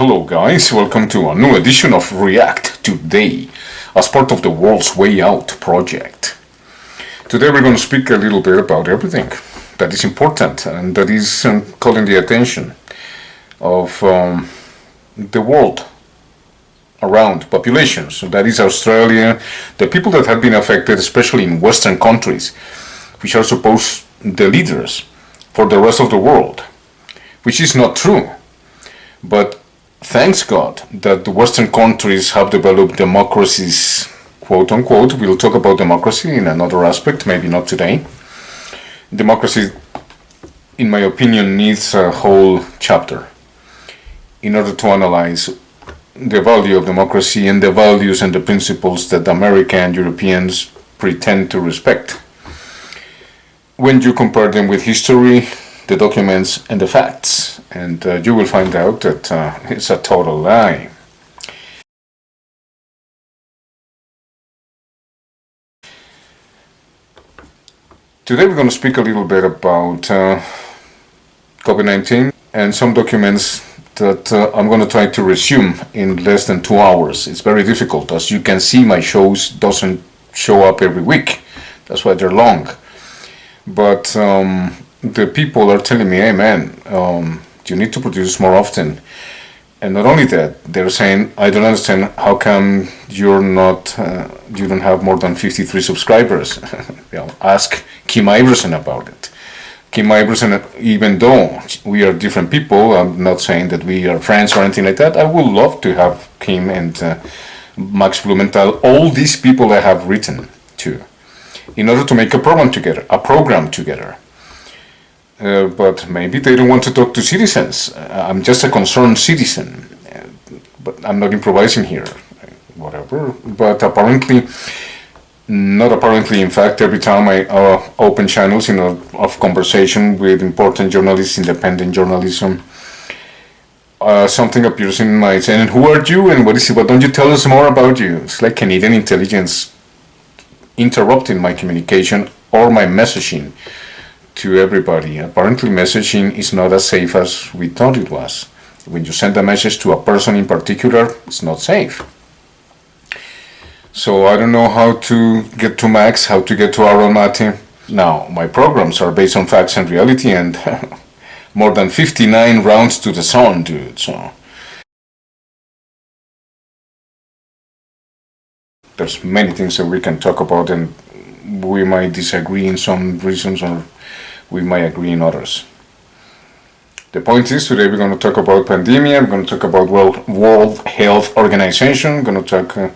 Hello guys, welcome to a new edition of React Today as part of the World's Way Out project. Today we're going to speak a little bit about everything that is important and that is calling the attention of the world around populations. That is Australia, the people that have been affected, especially in Western countries, which are supposed the leaders for the rest of the world, which is not true. But thanks God that the Western countries have developed democracies, quote unquote. We'll talk about democracy in another aspect, maybe not today. Democracy, in my opinion, needs a whole chapter in order to analyze the value of democracy and the values and the principles that America and Europeans pretend to respect. When you compare them with history, the documents and the facts, and you will find out that it's a total lie. Today we're going to speak a little bit about COVID-19 and some documents that I'm going to try to resume in less than 2 hours. It's very difficult. As you can see, my shows doesn't show up every week. That's why they're long. But the people are telling me, hey man, you need to produce more often. And not only that, they're saying, I don't understand how come you're not, you don't have more than 53 subscribers. Ask Kim Iverson about it. Kim Iverson, even though we are different people, I'm not saying that we are friends or anything like that. I would love to have Kim and Max Blumenthal, all these people I have written to, in order to make a program together. But maybe they don't want to talk to citizens. I'm just a concerned citizen, but I'm not improvising here, whatever. But apparently, not apparently, in fact, every time I open channels of conversation with important journalists, independent journalism, something appears in my saying, who are you and what is it? Why don't you tell us more about you? It's like Canadian intelligence interrupting my communication or my messaging to everybody. Apparently messaging is not as safe as we thought it was. When you send a message to a person in particular, it's not safe. So I don't know how to get to Max, how to get to Aaron Mate. Now, my programs are based on facts and reality, and more than 59 rounds to the sun, dude. So there's many things that we can talk about, and we might disagree in some reasons, or we might agree in others. The point is, today we're going to talk about pandemic, we're going to talk about World Health Organization, we're going to talk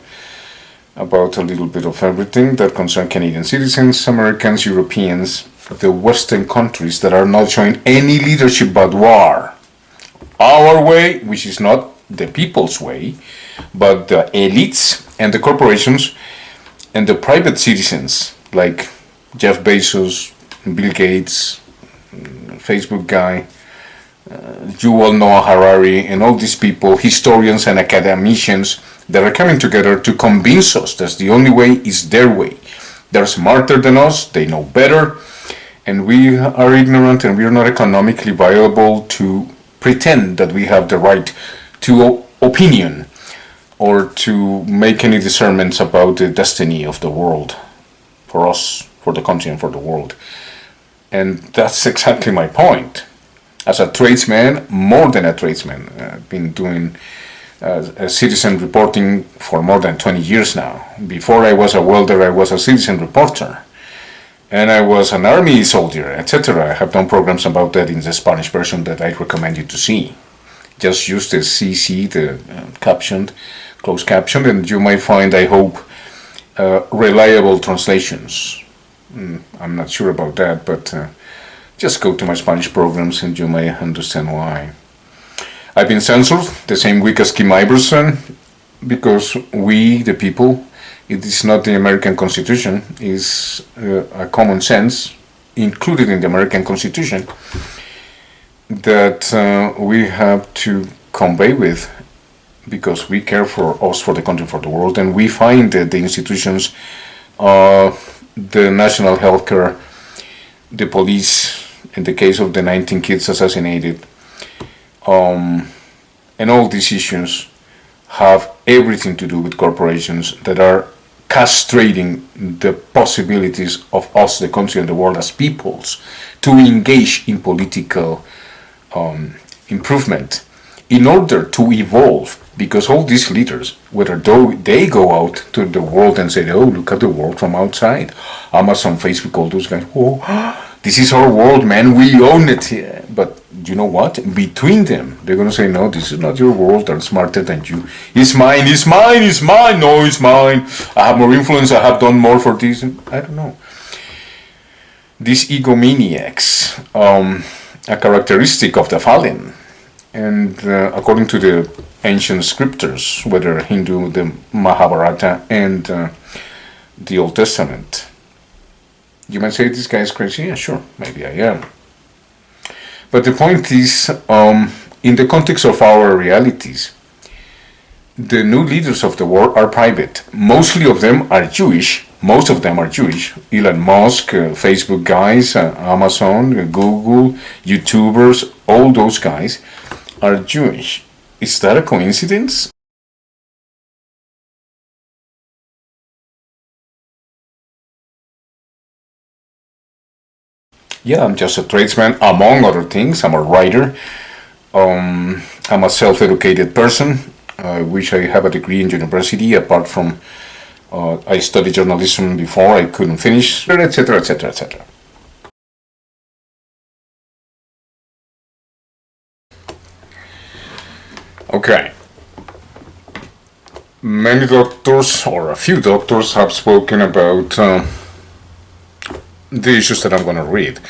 about a little bit of everything that concerns Canadian citizens, Americans, Europeans, the Western countries that are not showing any leadership but war. Our way, which is not the people's way, but the elites and the corporations and the private citizens like Jeff Bezos, Bill Gates, Facebook guy, Yuval Noah Harari, and all these people, historians and academicians that are coming together to convince us that the only way is their way. They're smarter than us, they know better, and we are ignorant and we are not economically viable to pretend that we have the right to opinion or to make any discernments about the destiny of the world for us, for the country and for the world. And that's exactly my point. As a tradesman, more than a tradesman, I've been doing citizen reporting for more than 20 years now. Before I was a welder, I was a citizen reporter. And I was an army soldier, etc. I have done programs about that in the Spanish version that I recommend you to see. Just use the CC, the captioned, closed captioned, and you might find, I hope, reliable translations. I'm not sure about that, but just go to my Spanish programs and you may understand why. I've been censored the same week as Kim Iverson because we, the people, it is not the American Constitution, it's a common sense included in the American Constitution that we have to convey with, because we care for us, for the country, for the world, and we find that the institutions, the national health care, the police, in the case of the 19 kids assassinated, And all these issues have everything to do with corporations that are castrating the possibilities of us, the country and the world as peoples, to engage in political improvement in order to evolve. Because all these leaders, whether they go out to the world and say, oh, look at the world from outside, Amazon, Facebook, all those guys, oh, this is our world, man, we own it here. But you know what? Between them, they're going to say, no, this is not your world, they're smarter than you. It's mine, it's mine, it's mine, no, it's mine. I have more influence, I have done more for this. I don't know. These egomaniacs, a characteristic of the fallen. And according to the ancient scriptures, whether Hindu, the Mahabharata, and the Old Testament, you might say this guy is crazy. Yeah, sure, maybe I am. But the point is, in the context of our realities, the new leaders of the world are private. Mostly of them are Jewish. Most of them are Jewish. Elon Musk, Facebook guys, Amazon, Google, YouTubers, all those guys are Jewish. Is that a coincidence? Yeah, I'm just a tradesman, among other things. I'm a writer. I'm a self-educated person. I wish I have a degree in university, apart from I studied journalism before I couldn't finish, etc., etc., etc. Okay. Many doctors, or a few doctors, have spoken about the issues that I'm going to read.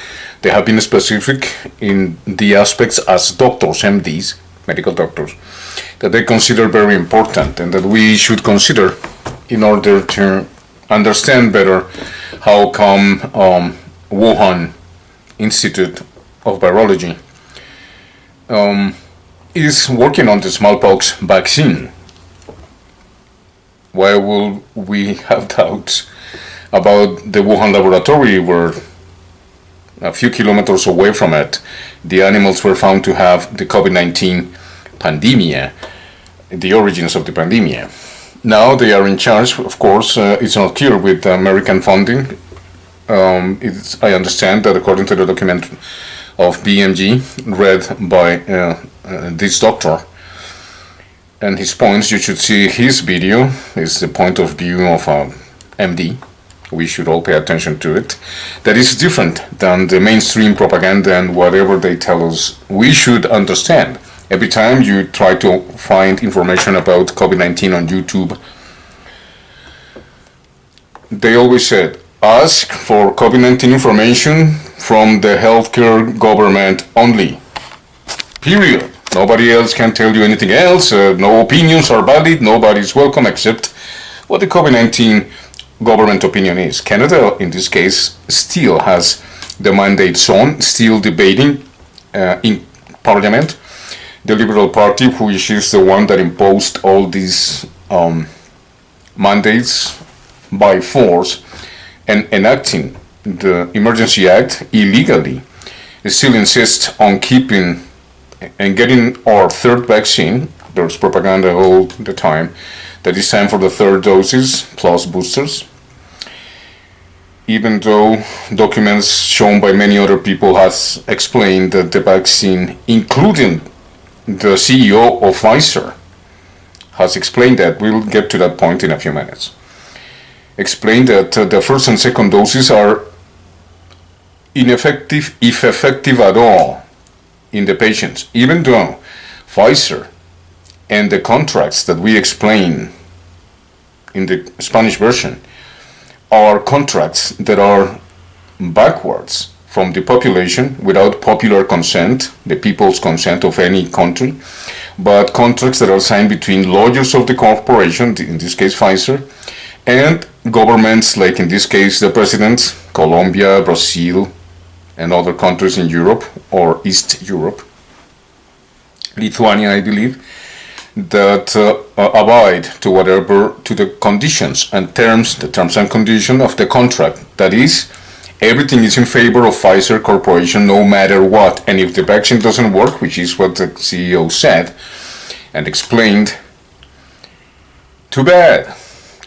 They have been specific in the aspects as doctors, MDs, medical doctors, that they consider very important and that we should consider in order to understand better how come Wuhan Institute of Virology is working on the smallpox vaccine. Why will we have doubts about the Wuhan laboratory, where a few kilometers away from it, the animals were found to have the COVID-19 pandemia, the origins of the pandemia. Now they are in charge, of course, it's not clear with American funding. I understand that according to the document of BMG, read by this doctor, and his points, you should see his video, is the point of view of MD. We should all pay attention to it. That is different than the mainstream propaganda and whatever they tell us we should understand. Every time you try to find information about COVID-19 on YouTube, they always said, ask for COVID-19 information from the healthcare government only. Period. Nobody else can tell you anything else. No opinions are valid. Nobody's welcome except what the COVID-19 government opinion is. Canada, in this case, still has the mandates on, still debating in Parliament. The Liberal Party, which is the one that imposed all these mandates by force and enacting the Emergency Act illegally, still insists on keeping and getting our third vaccine. There's propaganda all the time that it's time for the third doses plus boosters, even though documents shown by many other people has explained that the vaccine, including the CEO of Pfizer, has explained that. We'll get to that point in a few minutes. Explained that the first and second doses are ineffective, if effective at all, in the patients, even though Pfizer and the contracts that we explain in the Spanish version are contracts that are backwards from the population, without popular consent, the people's consent of any country, but contracts that are signed between lawyers of the corporation, in this case Pfizer, and governments, like in this case the presidents, Colombia, Brazil, and other countries in Europe, or East Europe, Lithuania, I believe, that abide to whatever, to the conditions and terms, the terms and conditions of the contract. That is, everything is in favor of Pfizer Corporation no matter what. And if the vaccine doesn't work, which is what the CEO said, and explained, too bad.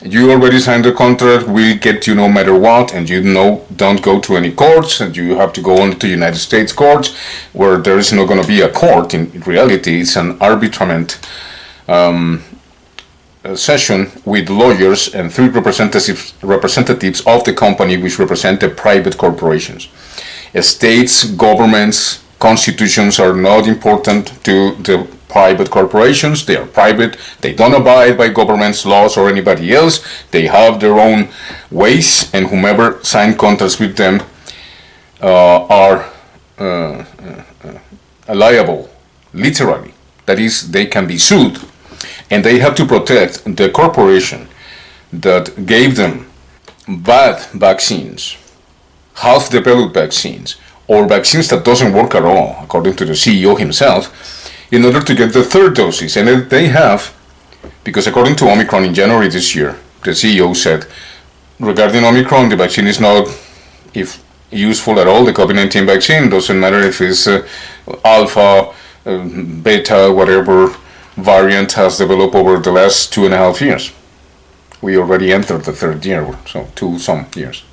You already signed the contract, we'll get you no matter what, and you know, don't go to any courts, and you have to go on to United States courts, where there is not going to be a court. In reality, it's an arbitrament session with lawyers and 3 representatives of the company, which represent the private corporations. States, governments, constitutions are not important to the private corporations. They are private. They don't abide by government's laws or anybody else. They have their own ways, and whomever signed contracts with them are liable, literally. That is, they can be sued, and they have to protect the corporation that gave them bad vaccines, half-developed vaccines, or vaccines that doesn't work at all, according to the CEO himself, in order to get the 3rd doses. And they have, because according to Omicron in January this year, the CEO said, regarding Omicron, the vaccine is not useful at all. The COVID-19 vaccine doesn't matter if it's alpha, beta, whatever variant has developed over the last 2.5 years. We already entered the 3rd year, so 2 some years.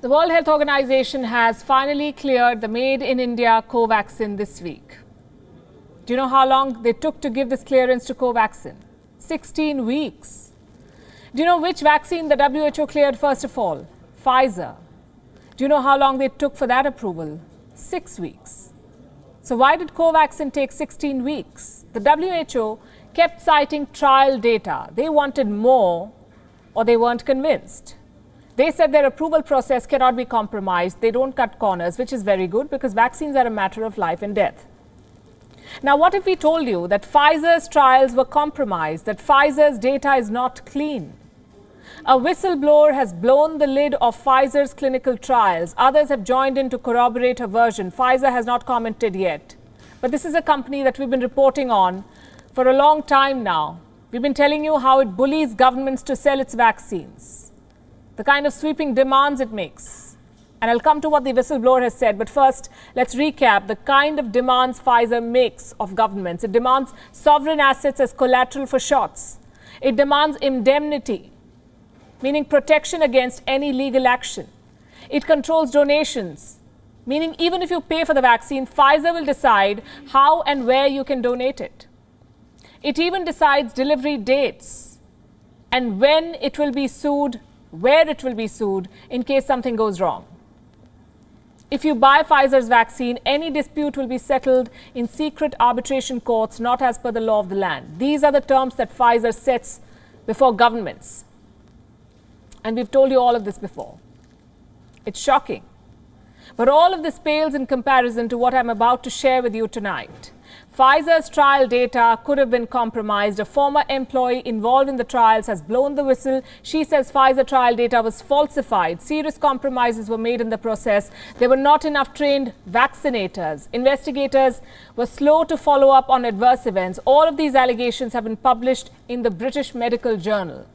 The World Health Organization has finally cleared the Made in India Covaxin this week. Do you know how long they took to give this clearance to Covaxin? 16 weeks. Do you know which vaccine the WHO cleared first of all? Pfizer. Do you know how long they took for that approval? 6 weeks. So why did Covaxin take 16 weeks? The WHO kept citing trial data. They wanted more, or they weren't convinced. They said their approval process cannot be compromised. They don't cut corners, which is very good because vaccines are a matter of life and death. Now, what if we told you that Pfizer's trials were compromised, that Pfizer's data is not clean? A whistleblower has blown the lid of Pfizer's clinical trials. Others have joined in to corroborate her version. Pfizer has not commented yet. But this is a company that we've been reporting on for a long time now. We've been telling you how it bullies governments to sell its vaccines, the kind of sweeping demands it makes. And I'll come to what the whistleblower has said. But first, let's recap the kind of demands Pfizer makes of governments. It demands sovereign assets as collateral for shots. It demands indemnity, meaning protection against any legal action. It controls donations, meaning even if you pay for the vaccine, Pfizer will decide how and where you can donate it. It even decides delivery dates and when it will be sued, where it will be sued in case something goes wrong. If you buy Pfizer's vaccine, any dispute will be settled in secret arbitration courts, not as per the law of the land. These are the terms that Pfizer sets before governments. And we've told you all of this before. It's shocking. But all of this pales in comparison to what I'm about to share with you tonight. Pfizer's trial data could have been compromised. A former employee involved in the trials has blown the whistle. She says Pfizer trial data was falsified. Serious compromises were made in the process. There were not enough trained vaccinators. Investigators were slow to follow up on adverse events. All of these allegations have been published in the British Medical Journal.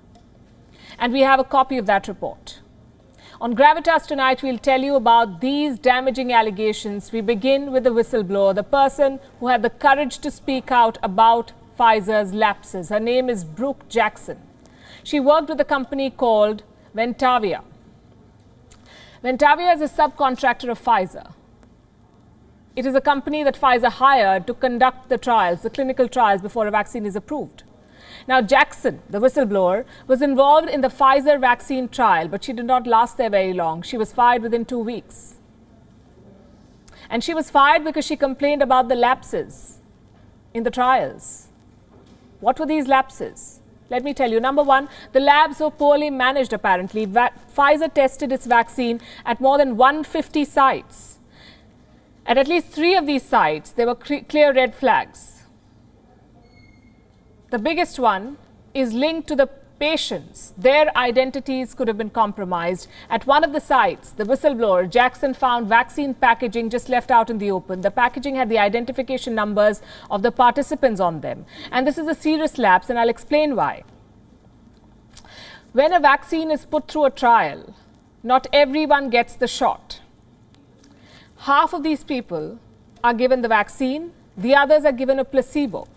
And we have a copy of that report. On Gravitas tonight, we'll tell you about these damaging allegations. We begin with the whistleblower, the person who had the courage to speak out about Pfizer's lapses. Her name is Brooke Jackson. She worked with a company called Ventavia. Ventavia is a subcontractor of Pfizer. It is a company that Pfizer hired to conduct the trials, the clinical trials, before a vaccine is approved. Now, Jackson, the whistleblower, was involved in the Pfizer vaccine trial, but she did not last there very long. She was fired within 2 weeks. And she was fired because she complained about the lapses in the trials. What were these lapses? Let me tell you. Number one, the labs were poorly managed, apparently. Pfizer tested its vaccine at more than 150 sites. At least 3 of these sites, there were clear red flags. The biggest one is linked to the patients. Their identities could have been compromised. At one of the sites, the whistleblower, Jackson, found vaccine packaging just left out in the open. The packaging had the identification numbers of the participants on them. And this is a serious lapse, and I'll explain why. When a vaccine is put through a trial, not everyone gets the shot. Half of these people are given the vaccine, the others are given a placebo.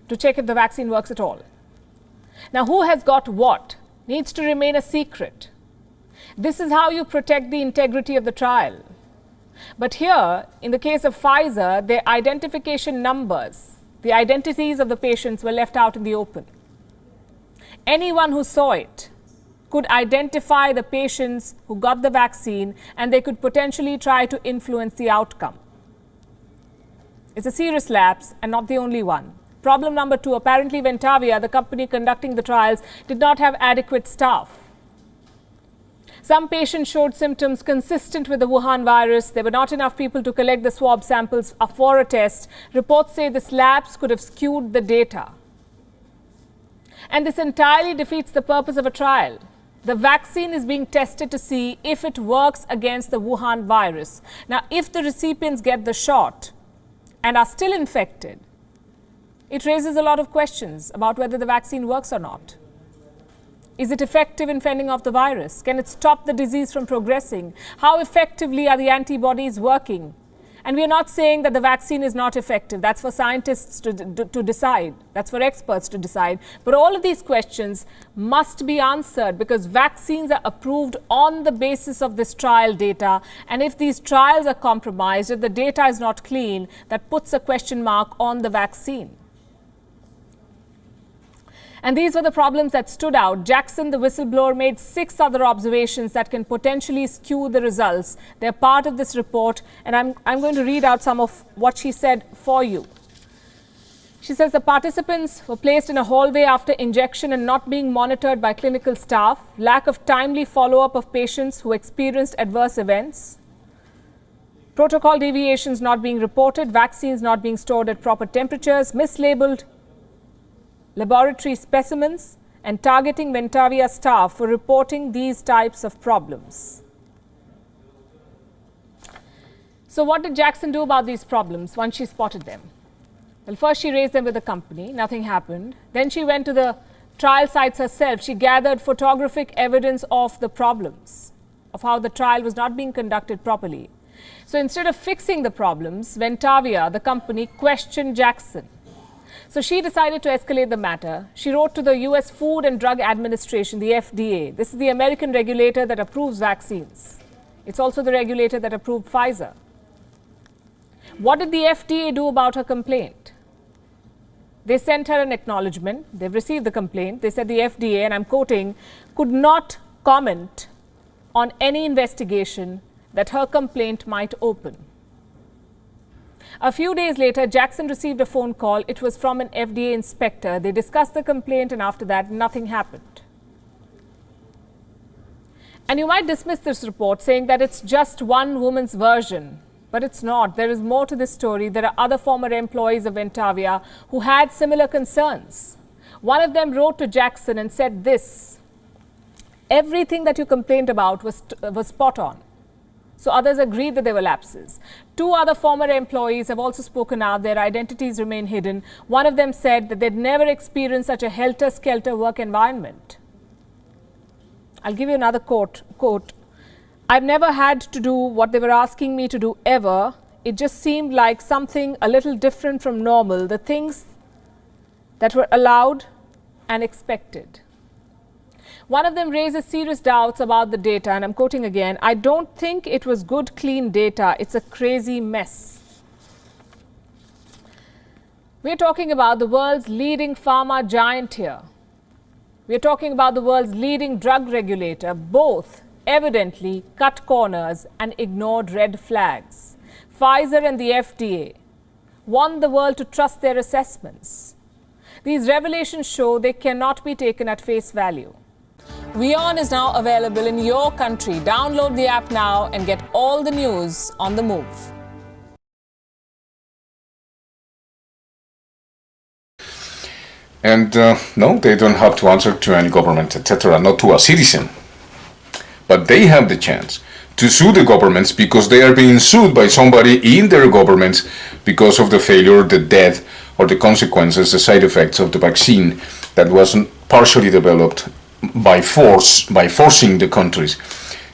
to check if the vaccine works at all. Now, who has got what needs to remain a secret. This is how you protect the integrity of the trial. But here, in the case of Pfizer, their identification numbers, the identities of the patients were left out in the open. Anyone who saw it could identify the patients who got the vaccine, and they could potentially try to influence the outcome. It's a serious lapse and not the only one. Problem number 2, apparently Ventavia, the company conducting the trials, did not have adequate staff. Some patients showed symptoms consistent with the Wuhan virus. There were not enough people to collect the swab samples for a test. Reports say this lapse could have skewed the data. And this entirely defeats the purpose of a trial. The vaccine is being tested to see if it works against the Wuhan virus. Now, if the recipients get the shot and are still infected, it raises a lot of questions about whether the vaccine works or not. Is it effective in fending off the virus? Can it stop the disease from progressing? How effectively are the antibodies working? And we are not saying that the vaccine is not effective. That's for scientists to decide. That's for experts to decide. But all of these questions must be answered because vaccines are approved on the basis of this trial data. And if these trials are compromised, if the data is not clean, that puts a question mark on the vaccine. And these were the problems that stood out. Jackson, the whistleblower, made 6 other observations that can potentially skew the results. They're part of this report, and I'm going to read out some of what she said for you. She says the participants were placed in a hallway after injection and not being monitored by clinical staff, lack of timely follow-up of patients who experienced adverse events, protocol deviations not being reported, vaccines not being stored at proper temperatures, mislabeled laboratory specimens, and targeting Ventavia staff for reporting these types of problems. So what did Jackson do about these problems once she spotted them? Well, first she raised them with the company. Nothing happened. Then she went to the trial sites herself. She gathered photographic evidence of the problems, of how the trial was not being conducted properly. So instead of fixing the problems, Ventavia, the company, questioned Jackson. So she decided to escalate the matter. She wrote to the US Food and Drug Administration, the FDA. This is the American regulator that approves vaccines. It's also the regulator that approved Pfizer. What did the FDA do about her complaint? They sent her an acknowledgement. They've received the complaint. They said the FDA, and I'm quoting, could not comment on any investigation that her complaint might open. A few days later, Jackson received a phone call. It was from an FDA inspector. They discussed the complaint, and after that, nothing happened. And you might dismiss this report saying that it's just one woman's version, but it's not. There is more to this story. There are other former employees of Ventavia who had similar concerns. One of them wrote to Jackson and said this: everything that you complained about was spot on. So others agreed that there were lapses. 2 other former employees have also spoken out. Their identities remain hidden. One of them said that they'd never experienced such a helter-skelter work environment. I'll give you another quote. I've never had to do what they were asking me to do ever. It just seemed like something a little different from normal, the things that were allowed and expected. One of them raises serious doubts about the data, and I'm quoting again, I don't think it was good, clean data. It's a crazy mess. We're talking about the world's leading pharma giant here. We're talking about the world's leading drug regulator. Both evidently cut corners and ignored red flags. Pfizer and the FDA want the world to trust their assessments. These revelations show they cannot be taken at face value. WION is now available in your country. Download the app now and get all the news on the move. And no, they don't have to answer to any government, etc., not to a citizen. But they have the chance to sue the governments because they are being sued by somebody in their governments because of the failure, the death, or the consequences, the side effects of the vaccine that wasn't partially developed by forcing the countries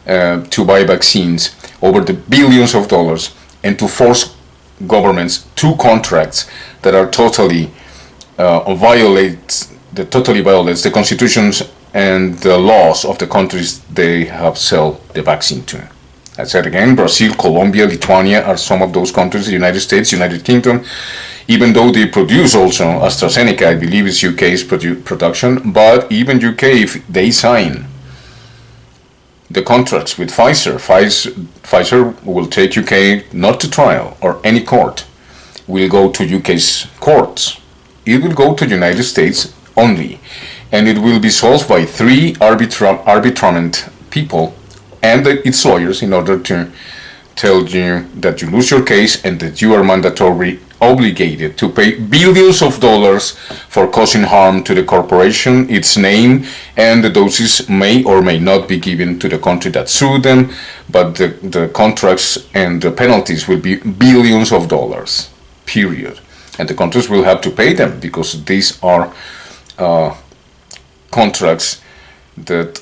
to buy vaccines over the billions of dollars and to force governments to contracts that are totally totally violates the constitutions and the laws of the countries they have sold the vaccine to. I said again, Brazil, Colombia, Lithuania are some of those countries, the United States, United Kingdom, even though they produce also AstraZeneca, I believe it's UK's production, but even UK, if they sign the contracts with Pfizer will take UK not to trial or any court, will go to UK's courts. It will go to the United States only, and it will be solved by three arbitrament people and its lawyers in order to tell you that you lose your case and that you are mandatorily obligated to pay billions of dollars for causing harm to the corporation, its name, and the doses may or may not be given to the country that sued them, but the contracts and the penalties will be billions of dollars, period. And the countries will have to pay them because these are contracts that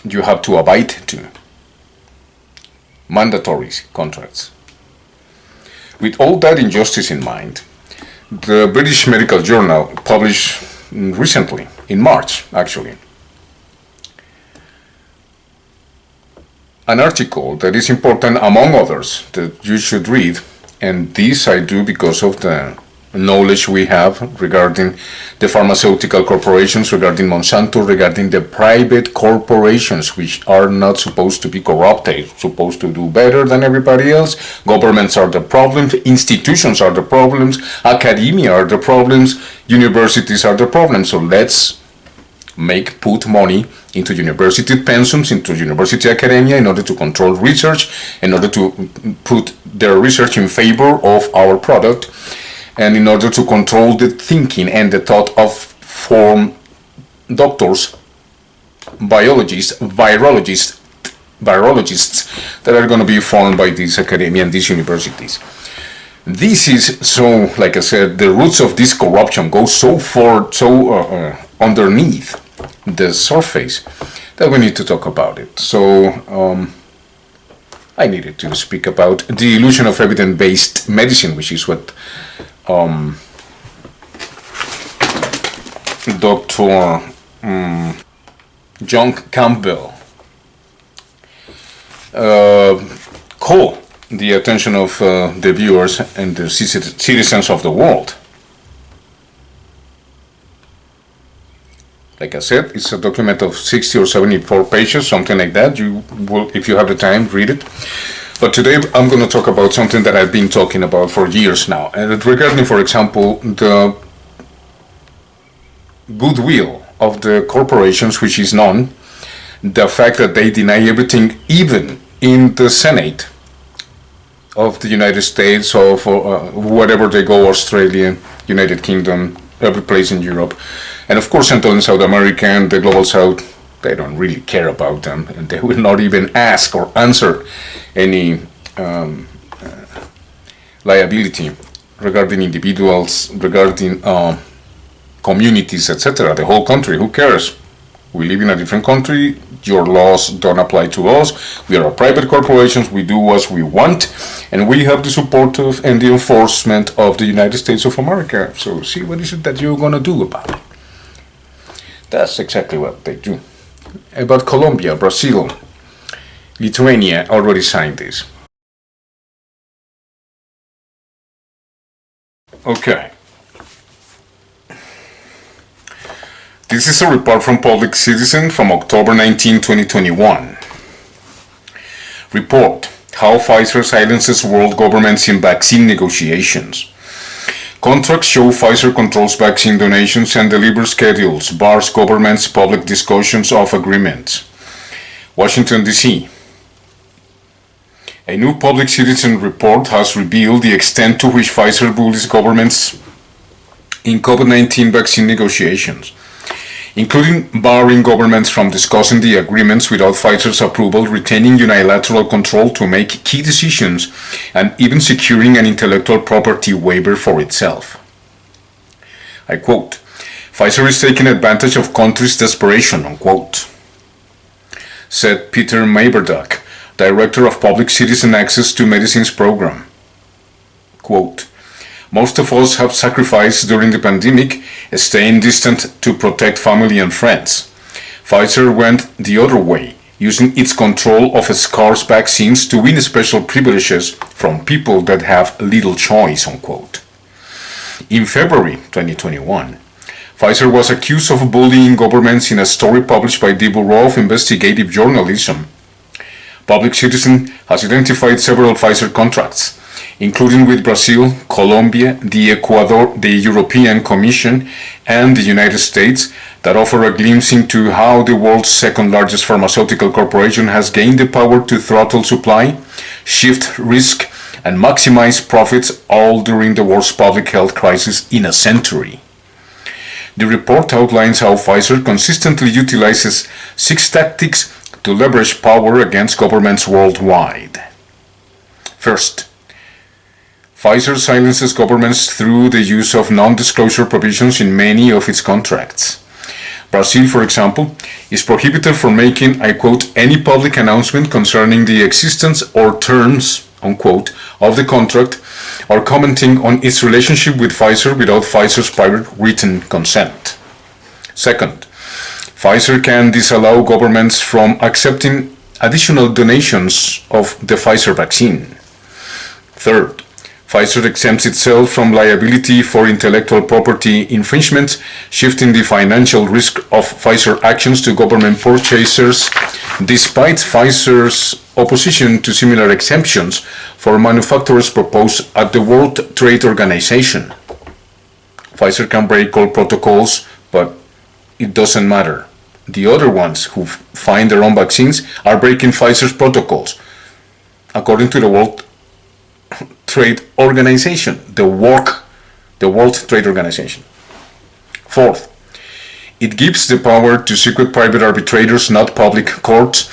you have to abide to. Mandatory contracts. With all that injustice in mind, the British Medical Journal published recently, in March actually, an article that is important among others that you should read, and this I do because of the knowledge we have regarding the pharmaceutical corporations, regarding Monsanto, regarding the private corporations which are not supposed to be corrupted, supposed to do better than everybody else. Governments are the problems, institutions are the problems, academia are the problems, universities are the problems. So let's put money into university pensions, into university academia in order to control research, in order to put their research in favor of our product, and in order to control the thinking and the thought of doctors, biologists, virologists that are going to be formed by this academia and these universities. This is so, like I said, the roots of this corruption go so far, underneath the surface that we need to talk about it. So I needed to speak about the illusion of evidence-based medicine, which is what Dr. John Campbell called the attention of the viewers and the citizens of the world. Like I said, it's a document of 60 or 74 pages, something like that. You will, if you have the time, read it. But today I'm going to talk about something that I've been talking about for years now, and regarding, for example, the goodwill of the corporations, which is known, the fact that they deny everything, even in the Senate of the United States or for whatever they go, Australia, United Kingdom, every place in Europe, and of course Central and South America and the Global South. They don't really care about them, and they will not even ask or answer any liability regarding individuals, regarding communities, etc. The whole country, who cares? We live in a different country, your laws don't apply to us, we are a private corporations, we do what we want, and we have the support of and the enforcement of the United States of America. So see, what is it that you're gonna do about it? That's exactly what they do. About Colombia, Brazil, Lithuania already signed this. Okay. This is a report from Public Citizen from October 19, 2021. Report: How Pfizer silences world governments in vaccine negotiations. Contracts show Pfizer controls vaccine donations and delivery schedules, bars governments' public discussions of agreements. Washington, D.C. A new Public Citizen report has revealed the extent to which Pfizer bullies governments in COVID-19 vaccine negotiations, including barring governments from discussing the agreements without Pfizer's approval, retaining unilateral control to make key decisions, and even securing an intellectual property waiver for itself. I quote, "Pfizer is taking advantage of countries' desperation," unquote, said Peter Maberduck, Director of Public Citizen Access to Medicines Program. Quote, Most of us have sacrificed during the pandemic, staying distant to protect family and friends. Pfizer went the other way, using its control of scarce vaccines to win special privileges from people that have little choice, unquote. In February 2021, Pfizer was accused of bullying governments in a story published by the Bureau of Investigative Journalism. Public Citizen has identified several Pfizer contracts, including with Brazil, Colombia, the Ecuador, the European Commission, and the United States, that offer a glimpse into how the world's second largest pharmaceutical corporation has gained the power to throttle supply, shift risk, and maximize profits, all during the worst public health crisis in a century. The report outlines how Pfizer consistently utilizes 6 tactics to leverage power against governments worldwide. First, Pfizer silences governments through the use of non-disclosure provisions in many of its contracts. Brazil, for example, is prohibited from making, I quote, any public announcement concerning the existence or terms, unquote, of the contract, or commenting on its relationship with Pfizer without Pfizer's prior written consent. Second, Pfizer can disallow governments from accepting additional donations of the Pfizer vaccine. Third, Pfizer exempts itself from liability for intellectual property infringements, shifting the financial risk of Pfizer actions to government purchasers, despite Pfizer's opposition to similar exemptions for manufacturers proposed at the World Trade Organization. Pfizer can break all protocols, but it doesn't matter. The other ones who find their own vaccines are breaking Pfizer's protocols, according to the World Trade Organization, the World Trade Organization. Fourth, it gives the power to secret private arbitrators, not public courts,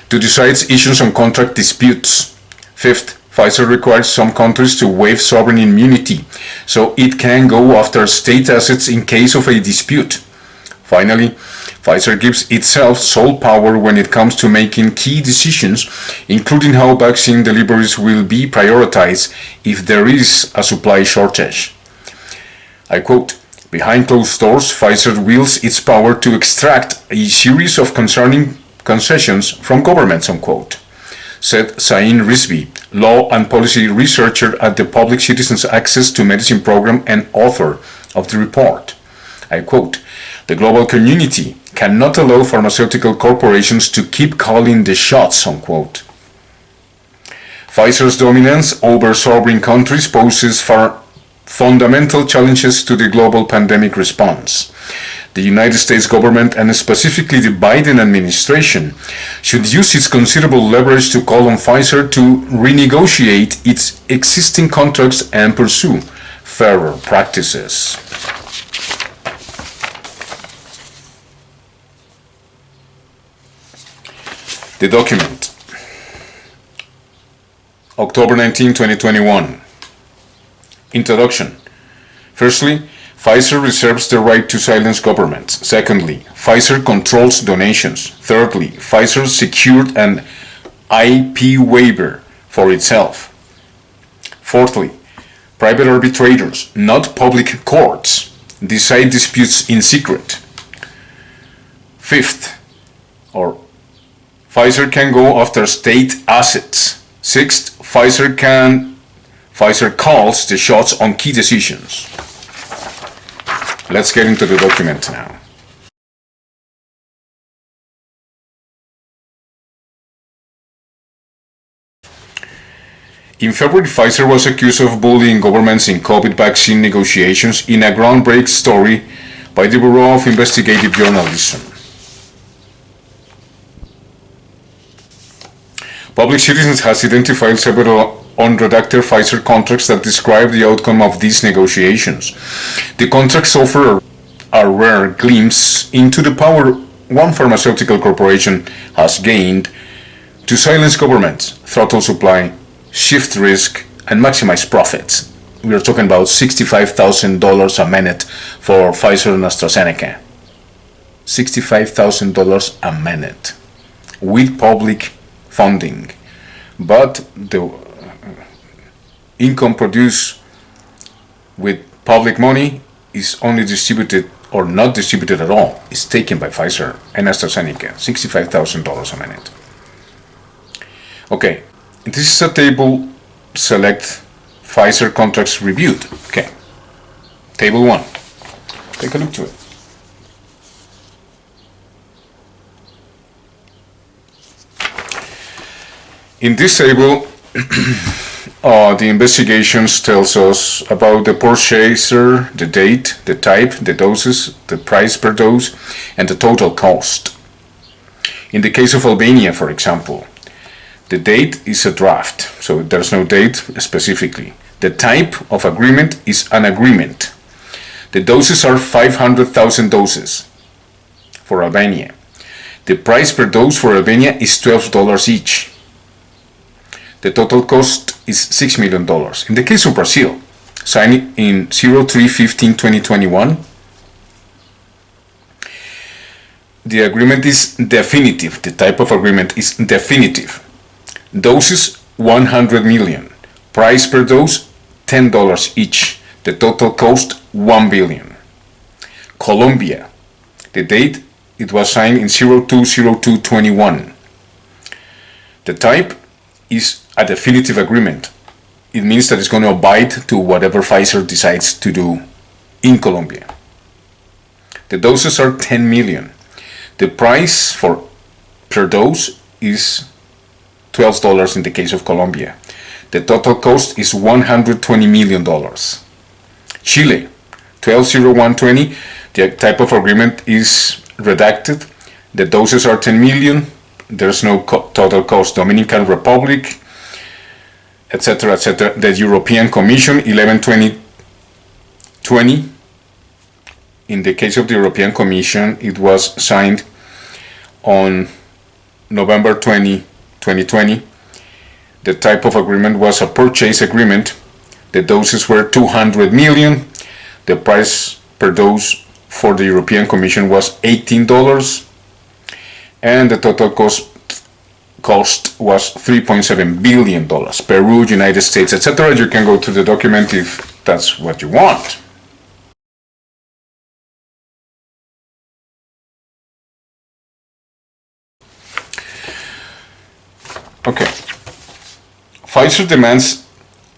to decide issues on contract disputes. Fifth, Pfizer requires some countries to waive sovereign immunity, so it can go after state assets in case of a dispute. Finally, Pfizer gives itself sole power when it comes to making key decisions, including how vaccine deliveries will be prioritized if there is a supply shortage. I quote, "Behind closed doors, Pfizer wields its power to extract a series of concerning concessions from governments," unquote, said Zain Rizvi, law and policy researcher at the Public Citizens Access to Medicine program and author of the report. I quote, "The global community cannot allow pharmaceutical corporations to keep calling the shots," unquote. Pfizer's dominance over sovereign countries poses fundamental challenges to the global pandemic response. The United States government, and specifically the Biden administration, should use its considerable leverage to call on Pfizer to renegotiate its existing contracts and pursue fairer practices. The document, October 19, 2021. Introduction. Firstly, Pfizer reserves the right to silence governments. Secondly, Pfizer controls donations. Thirdly, Pfizer secured an IP waiver for itself. Fourthly, private arbitrators, not public courts, decide disputes in secret. Fifth, Pfizer can go after state assets. Sixth, Pfizer calls the shots on key decisions. Let's get into the document now. In February, Pfizer was accused of bullying governments in COVID vaccine negotiations in a groundbreaking story by the Bureau of Investigative Journalism. Public Citizens has identified several unredacted Pfizer contracts that describe the outcome of these negotiations. The contracts offer a rare glimpse into the power one pharmaceutical corporation has gained to silence governments, throttle supply, shift risk, and maximize profits. We are talking about $65,000 a minute for Pfizer and AstraZeneca. $65,000 a minute with public funding, but the income produced with public money is only distributed or not distributed at all. It's taken by Pfizer and AstraZeneca, $65,000 a minute. Okay, this is a table, select Pfizer contracts reviewed. Okay, table 1. Take a look to it. In this table, the investigations tells us about the purchaser, the date, the type, the doses, the price per dose, and the total cost. In the case of Albania, for example, the date is a draft, so there's no date specifically. The type of agreement is an agreement. The doses are 500,000 doses for Albania. The price per dose for Albania is $12 each. The total cost is $6 million. In the case of Brazil, signed in 03/15/2021, the agreement is definitive. The type of agreement is definitive. Doses 100 million. Price per dose $10 each. The total cost $1 billion. Colombia, the date it was signed in 02/02/21. The type is a definitive agreement. It means that it's going to abide to whatever Pfizer decides to do in Colombia. The doses are 10 million. The price per dose is $12 in the case of Colombia. The total cost is $120 million. Chile, 12/01/20, the type of agreement is redacted. The doses are 10 million. There's no total cost. Dominican Republic, etc., etc. The European Commission, 11/20/20. In the case of the European Commission, it was signed on November 20, 2020. The type of agreement was a purchase agreement. The doses were 200 million. The price per dose for the European Commission was $18. And the total cost was $3.7 billion. Peru, United States, etc. You can go to the document if that's what you want. Okay. Pfizer demands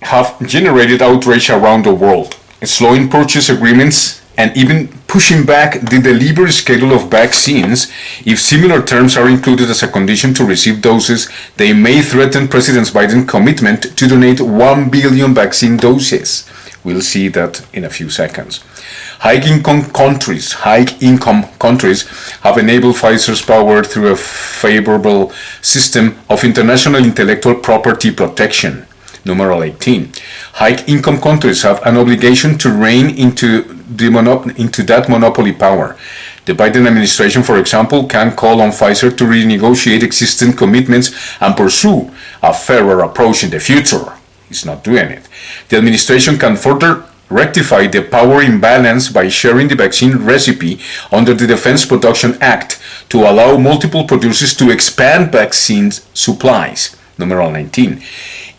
have generated outrage around the world, slowing purchase agreements and even pushing back the delivery schedule of vaccines. If similar terms are included as a condition to receive doses, they may threaten President Biden's commitment to donate 1 billion vaccine doses. We'll see that in a few seconds. High-income countries have enabled Pfizer's power through a favorable system of international intellectual property protection. Numeral 18. High-income countries have an obligation to rein into that monopoly power. The Biden administration, for example, can call on Pfizer to renegotiate existing commitments and pursue a fairer approach in the future. It's not doing it. The administration can further rectify the power imbalance by sharing the vaccine recipe under the Defense Production Act to allow multiple producers to expand vaccine supplies. Numeral 19.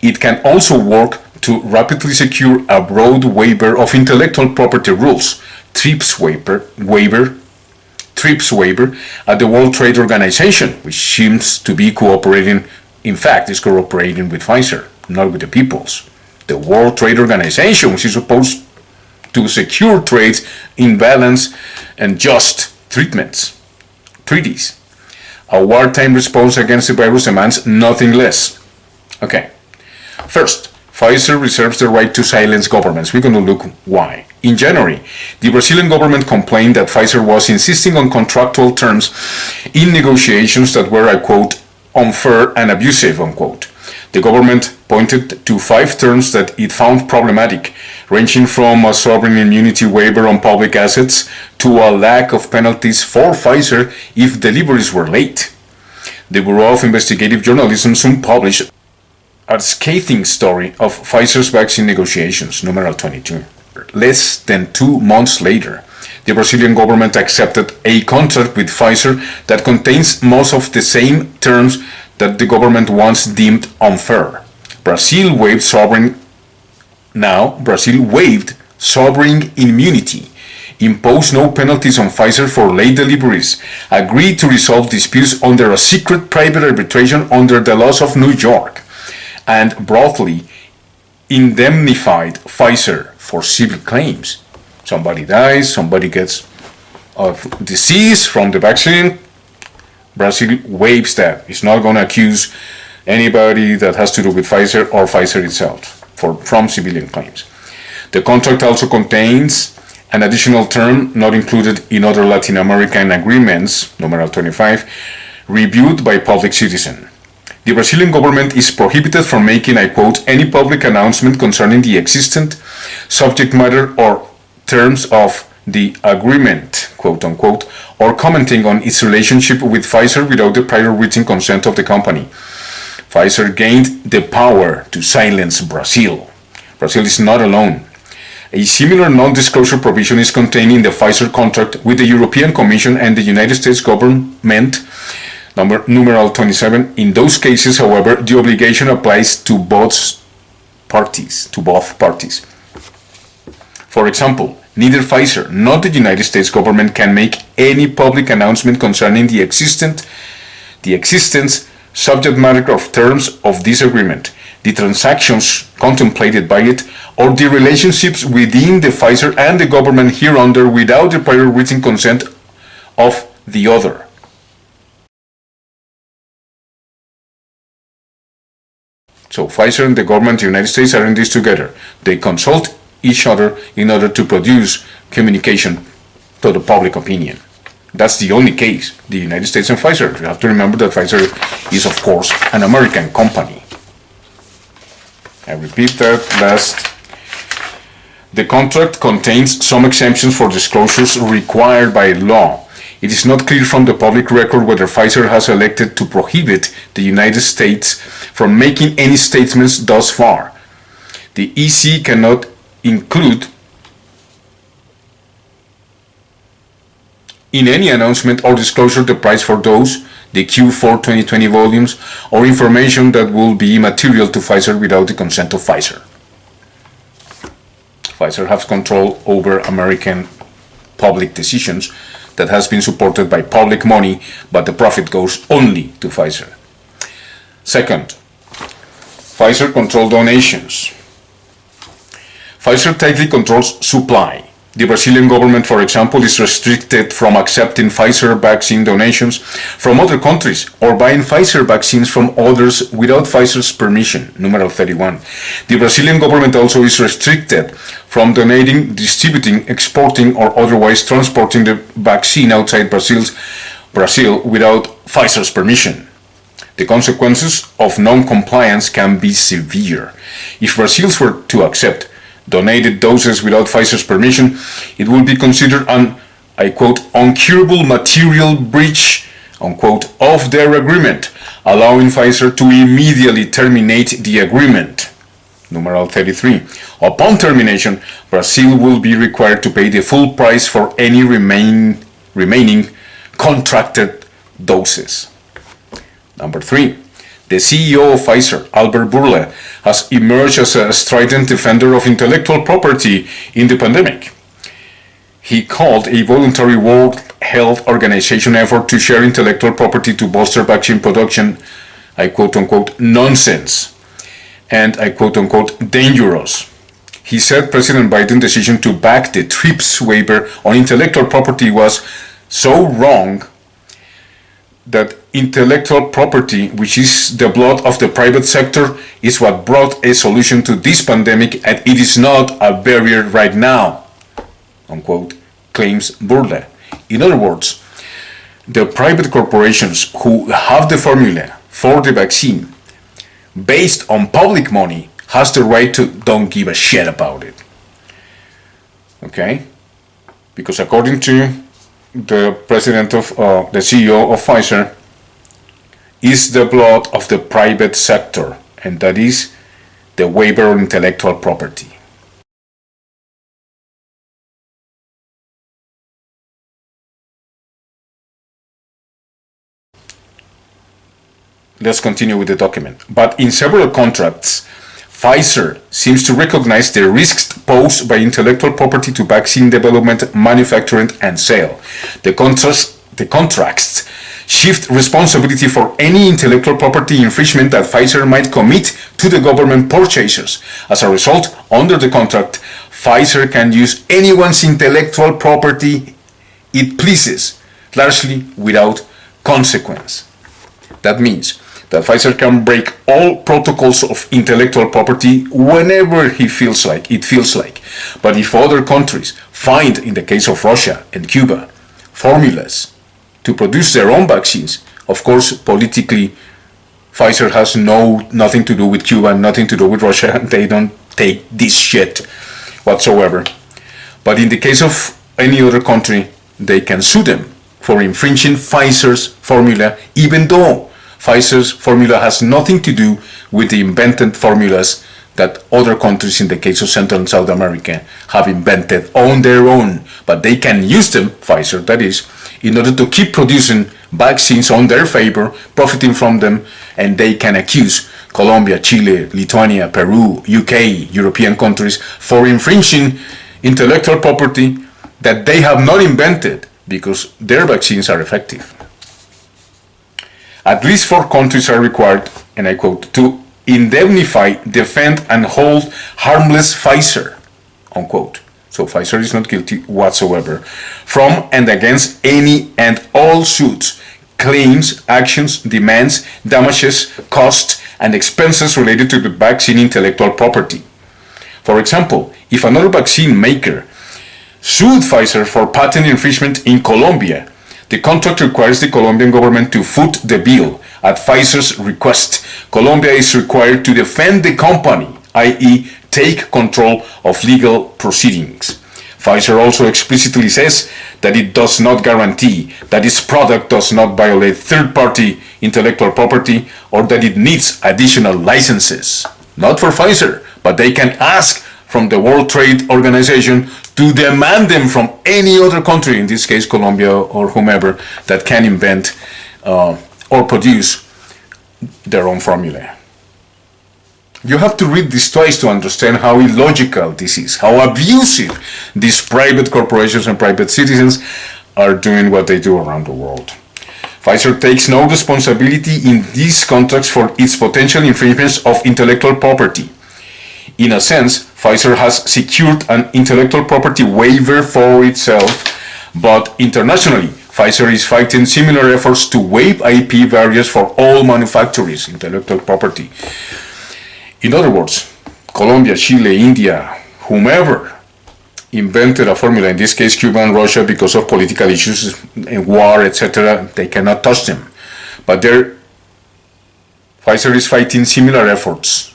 It can also work to rapidly secure a broad waiver of intellectual property rules, TRIPS waiver at the World Trade Organization, which seems to be cooperating, in fact, is cooperating with Pfizer, not with the peoples. The World Trade Organization, which is supposed to secure trades in balance and just treaties. A wartime response against the virus demands nothing less. Okay. First, Pfizer reserves the right to silence governments. We're going to look why. In January, the Brazilian government complained that Pfizer was insisting on contractual terms in negotiations that were, I quote, unfair and abusive, unquote. The government pointed to 5 terms that it found problematic, ranging from a sovereign immunity waiver on public assets to a lack of penalties for Pfizer if deliveries were late. The Bureau of Investigative Journalism soon published a scathing story of Pfizer's vaccine negotiations, numeral 22. Less than 2 months later, the Brazilian government accepted a contract with Pfizer that contains most of the same terms that the government once deemed unfair. Brazil waived sovereign immunity, impose no penalties on Pfizer for late deliveries, agreed to resolve disputes under a secret private arbitration under the laws of New York, and broadly indemnified Pfizer for civil claims. Somebody dies, somebody gets a disease from the vaccine, Brazil waives that. It's not going to accuse anybody that has to do with Pfizer or Pfizer itself from civilian claims. The contract also contains an additional term not included in other Latin American agreements, numeral 25, reviewed by public citizen. The Brazilian government is prohibited from making, I quote, any public announcement concerning the existent subject matter or terms of the agreement, quote unquote, or commenting on its relationship with Pfizer without the prior written consent of the company. Pfizer gained the power to silence Brazil. Brazil is not alone. A similar non-disclosure provision is contained in the Pfizer contract with the European Commission and the United States government, numeral 27. In those cases, however, the obligation applies to both parties. For example, neither Pfizer nor the United States government can make any public announcement concerning the existence, subject matter of terms of this agreement, the transactions contemplated by it, or the relationships within the Pfizer and the government hereunder without the prior written consent of the other. So Pfizer and the government of the United States are in this together. They consult each other in order to produce communication to the public opinion. That's the only case, the United States and Pfizer. You have to remember that Pfizer is, of course, an American company. I repeat that last. The contract contains some exemptions for disclosures required by law. It is not clear from the public record whether Pfizer has elected to prohibit the United States from making any statements thus far. The EC cannot include in any announcement or disclosure the price for those, the Q4 2020 volumes, or information that will be material to Pfizer without the consent of Pfizer. Pfizer has control over American public decisions that has been supported by public money, but the profit goes only to Pfizer. Second, Pfizer controls donations. Pfizer tightly controls supply. The Brazilian government, for example, is restricted from accepting Pfizer vaccine donations from other countries or buying Pfizer vaccines from others without Pfizer's permission, numeral 31. The Brazilian government also is restricted from donating, distributing, exporting, or otherwise transporting the vaccine outside Brazil without Pfizer's permission. The consequences of non-compliance can be severe. If Brazil were to accept donated doses without Pfizer's permission, it will be considered an, I quote, uncurable material breach, unquote, of their agreement, allowing Pfizer to immediately terminate the agreement. Numeral 33. Upon termination, Brazil will be required to pay the full price for any remaining contracted doses. Number 3. The CEO of Pfizer, Albert Bourla, has emerged as a strident defender of intellectual property in the pandemic. He called a voluntary World Health Organization effort to share intellectual property to bolster vaccine production, I quote unquote, nonsense, and I quote unquote, dangerous. He said President Biden's decision to back the TRIPS waiver on intellectual property was so wrong that intellectual property, which is the blood of the private sector, is what brought a solution to this pandemic, and it is not a barrier right now, unquote, claims Bourla. In other words, the private corporations who have the formula for the vaccine based on public money has the right to don't give a shit about it. Okay? Because according to the president of the CEO of Pfizer, is the blood of the private sector, and that is the waiver of intellectual property. Let's continue with the document. But in several contracts, Pfizer seems to recognize the risks posed by intellectual property to vaccine development, manufacturing, and sale. The contracts shift responsibility for any intellectual property infringement that Pfizer might commit to the government purchasers. As a result, under the contract, Pfizer can use anyone's intellectual property it pleases, largely without consequence. That means that Pfizer can break all protocols of intellectual property whenever it feels like. But if other countries find, in the case of Russia and Cuba, formulas to produce their own vaccines, of course, politically, Pfizer has nothing to do with Cuba, nothing to do with Russia, and they don't take this shit whatsoever. But in the case of any other country, they can sue them for infringing Pfizer's formula, even though Pfizer's formula has nothing to do with the invented formulas that other countries, in the case of Central and South America, have invented on their own. But they can use them, Pfizer that is, in order to keep producing vaccines on their favor, profiting from them, and they can accuse Colombia, Chile, Lithuania, Peru, UK, European countries for infringing intellectual property that they have not invented because their vaccines are effective. At least 4 countries are required, and I quote, to indemnify, defend, and hold harmless Pfizer, unquote. So Pfizer is not guilty whatsoever from and against any and all suits, claims, actions, demands, damages, costs, and expenses related to the vaccine intellectual property. For example, if another vaccine maker sued Pfizer for patent infringement in Colombia, the contract requires the Colombian government to foot the bill. At Pfizer's request, Colombia is required to defend the company, i.e., take control of legal proceedings. Pfizer also explicitly says that it does not guarantee that its product does not violate third-party intellectual property or that it needs additional licenses. Not for Pfizer, but they can ask from the World Trade Organization to demand them from any other country, in this case Colombia or whomever, that can invent or produce their own formula. You have to read this twice to understand how illogical this is, how abusive these private corporations and private citizens are doing what they do around the world. Pfizer takes no responsibility in these contracts for its potential infringements of intellectual property. In a sense, Pfizer has secured an intellectual property waiver for itself, but internationally, Pfizer is fighting similar efforts to waive IP barriers for all manufacturers' intellectual property. In other words, Colombia, Chile, India, whomever invented a formula, in this case Cuba and Russia, because of political issues, war, etc., they cannot touch them. But Pfizer is fighting similar efforts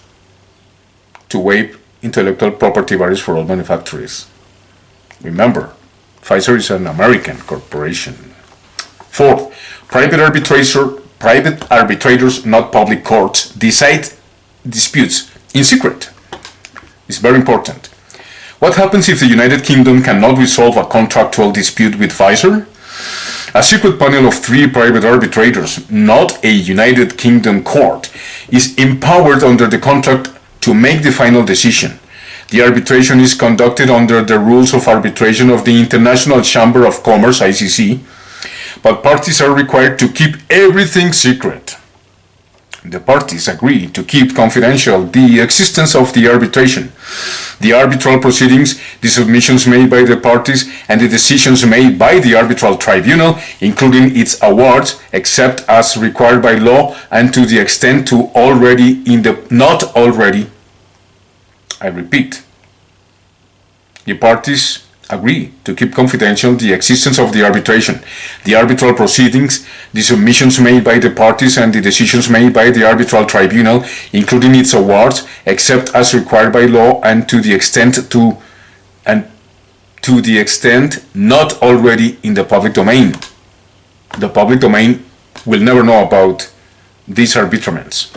to waive intellectual property barriers for all manufacturers. Remember, Pfizer is an American corporation. Fourth, private arbitrators, not public courts, decide disputes in secret. It's very important. What happens if the United Kingdom cannot resolve a contractual dispute with Pfizer? A secret panel of 3 private arbitrators, not a United Kingdom court, is empowered under the contract to make the final decision. The arbitration is conducted under the rules of arbitration of the International Chamber of Commerce, ICC, but parties are required to keep everything secret. The parties agree to keep confidential the existence of the arbitration, the arbitral proceedings, the submissions made by the parties, and the decisions made by the arbitral tribunal, including its awards, except as required by law and to the extent to not already. I repeat, the parties agree to keep confidential the existence of the arbitration, the arbitral proceedings, the submissions made by the parties, and the decisions made by the arbitral tribunal, including its awards, except as required by law and to the extent not already in the public domain. The public domain will never know about these arbitraments.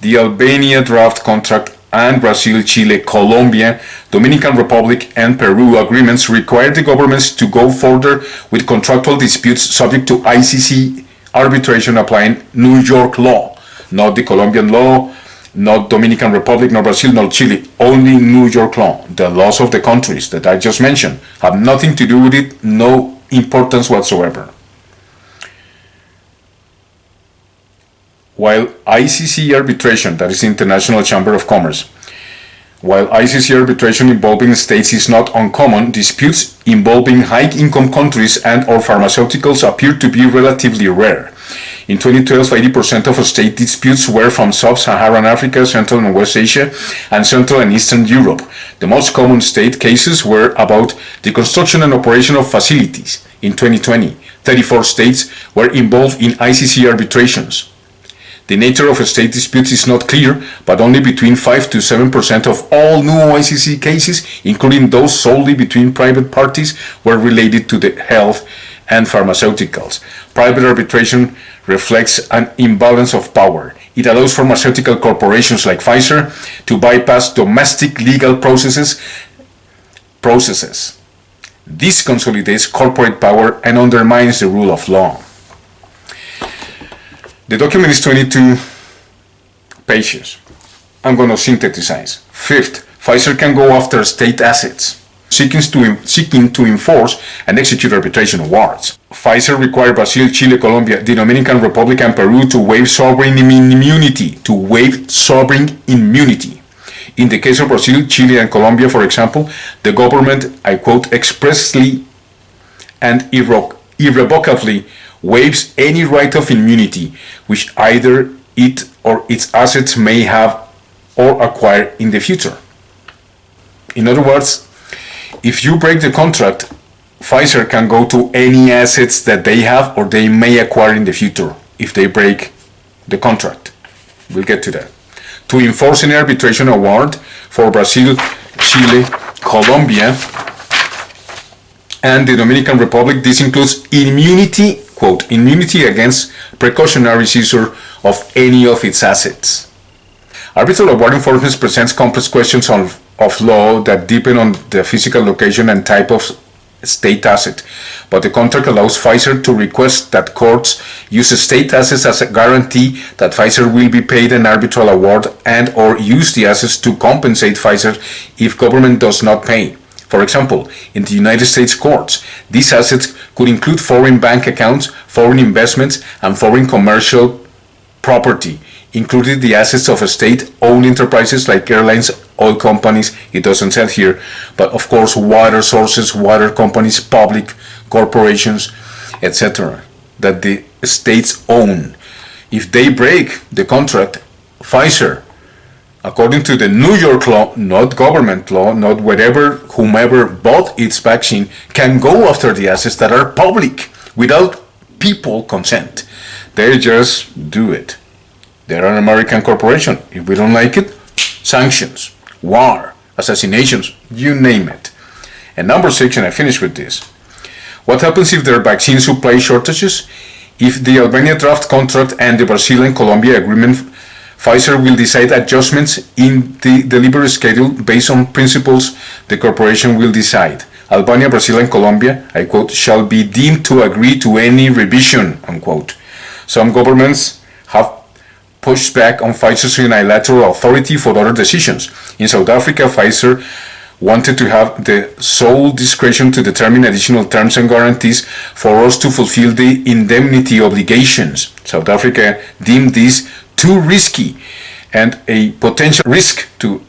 The Albania draft contract and Brazil, Chile, Colombia, Dominican Republic, and Peru agreements require the governments to go further with contractual disputes subject to ICC arbitration applying New York law, not the Colombian law, not Dominican Republic, nor Brazil, nor Chile, only New York law. The laws of the countries that I just mentioned have nothing to do with it, no importance whatsoever. While ICC arbitration, that is International Chamber of Commerce, while ICC arbitration involving states is not uncommon, disputes involving high-income countries and or pharmaceuticals appear to be relatively rare. In 2012, 80% of state disputes were from Sub-Saharan Africa, Central and West Asia, and Central and Eastern Europe. The most common state cases were about the construction and operation of facilities. In 2020, 34 states were involved in ICC arbitrations. The nature of state disputes is not clear, but only between 5 to 7% of all new ICC cases, including those solely between private parties, were related to the health and pharmaceuticals. Private arbitration reflects an imbalance of power. It allows pharmaceutical corporations like Pfizer to bypass domestic legal processes. This consolidates corporate power and undermines the rule of law. The document is 22 pages. I'm going to synthesize. Fifth, Pfizer can go after state assets, seeking to enforce and execute arbitration awards. Pfizer required Brazil, Chile, Colombia, the Dominican Republic, and Peru to waive sovereign immunity. In the case of Brazil, Chile, and Colombia, for example, the government, I quote, expressly and irrevocably waives any right of immunity which either it or its assets may have or acquire in the future. In other words, if you break the contract, Pfizer can go to any assets that they have or they may acquire in the future if they break the contract. We'll get to that. To enforce an arbitration award for Brazil, Chile, Colombia, and the Dominican Republic, this includes immunity, quote, immunity against precautionary seizure of any of its assets. Arbitral award enforcement presents complex questions of law that depend on the physical location and type of state asset, but the contract allows Pfizer to request that courts use state assets as a guarantee that Pfizer will be paid an arbitral award and or use the assets to compensate Pfizer if government does not pay. For example, in the United States courts, these assets could include foreign bank accounts, foreign investments, and foreign commercial property, including the assets of state-owned enterprises like airlines, oil companies, it doesn't say here, but of course water sources, water companies, public corporations, etc., that the states own. If they break the contract, Pfizer, according to the New York law, not government law, not whomever bought its vaccine, can go after the assets that are public without people consent. They just do it. They're an American corporation. If we don't like it, sanctions, war, assassinations, you name it. And number 6, and I finish with this. What happens if there are vaccine supply shortages? If the Albania draft contract and the Brazil and Colombia agreement, Pfizer will decide adjustments in the delivery schedule based on principles the corporation will decide. Albania, Brazil, and Colombia, I quote, shall be deemed to agree to any revision, unquote. Some governments have pushed back on Pfizer's unilateral authority for other decisions. In South Africa, Pfizer wanted to have the sole discretion to determine additional terms and guarantees for us to fulfill the indemnity obligations. South Africa deemed this too risky and a potential risk to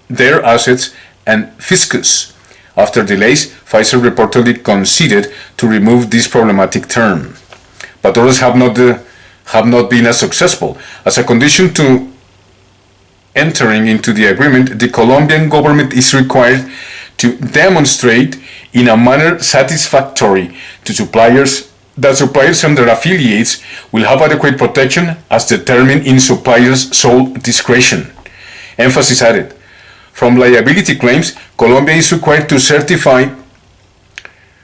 their assets and fiscus. After delays, Pfizer reportedly conceded to remove this problematic term, but others have not been as successful. As a condition to entering into the agreement, the Colombian government is required to demonstrate in a manner satisfactory to suppliers that suppliers and their affiliates will have adequate protection as determined in suppliers' sole discretion. Emphasis added. From liability claims, Colombia is required to certify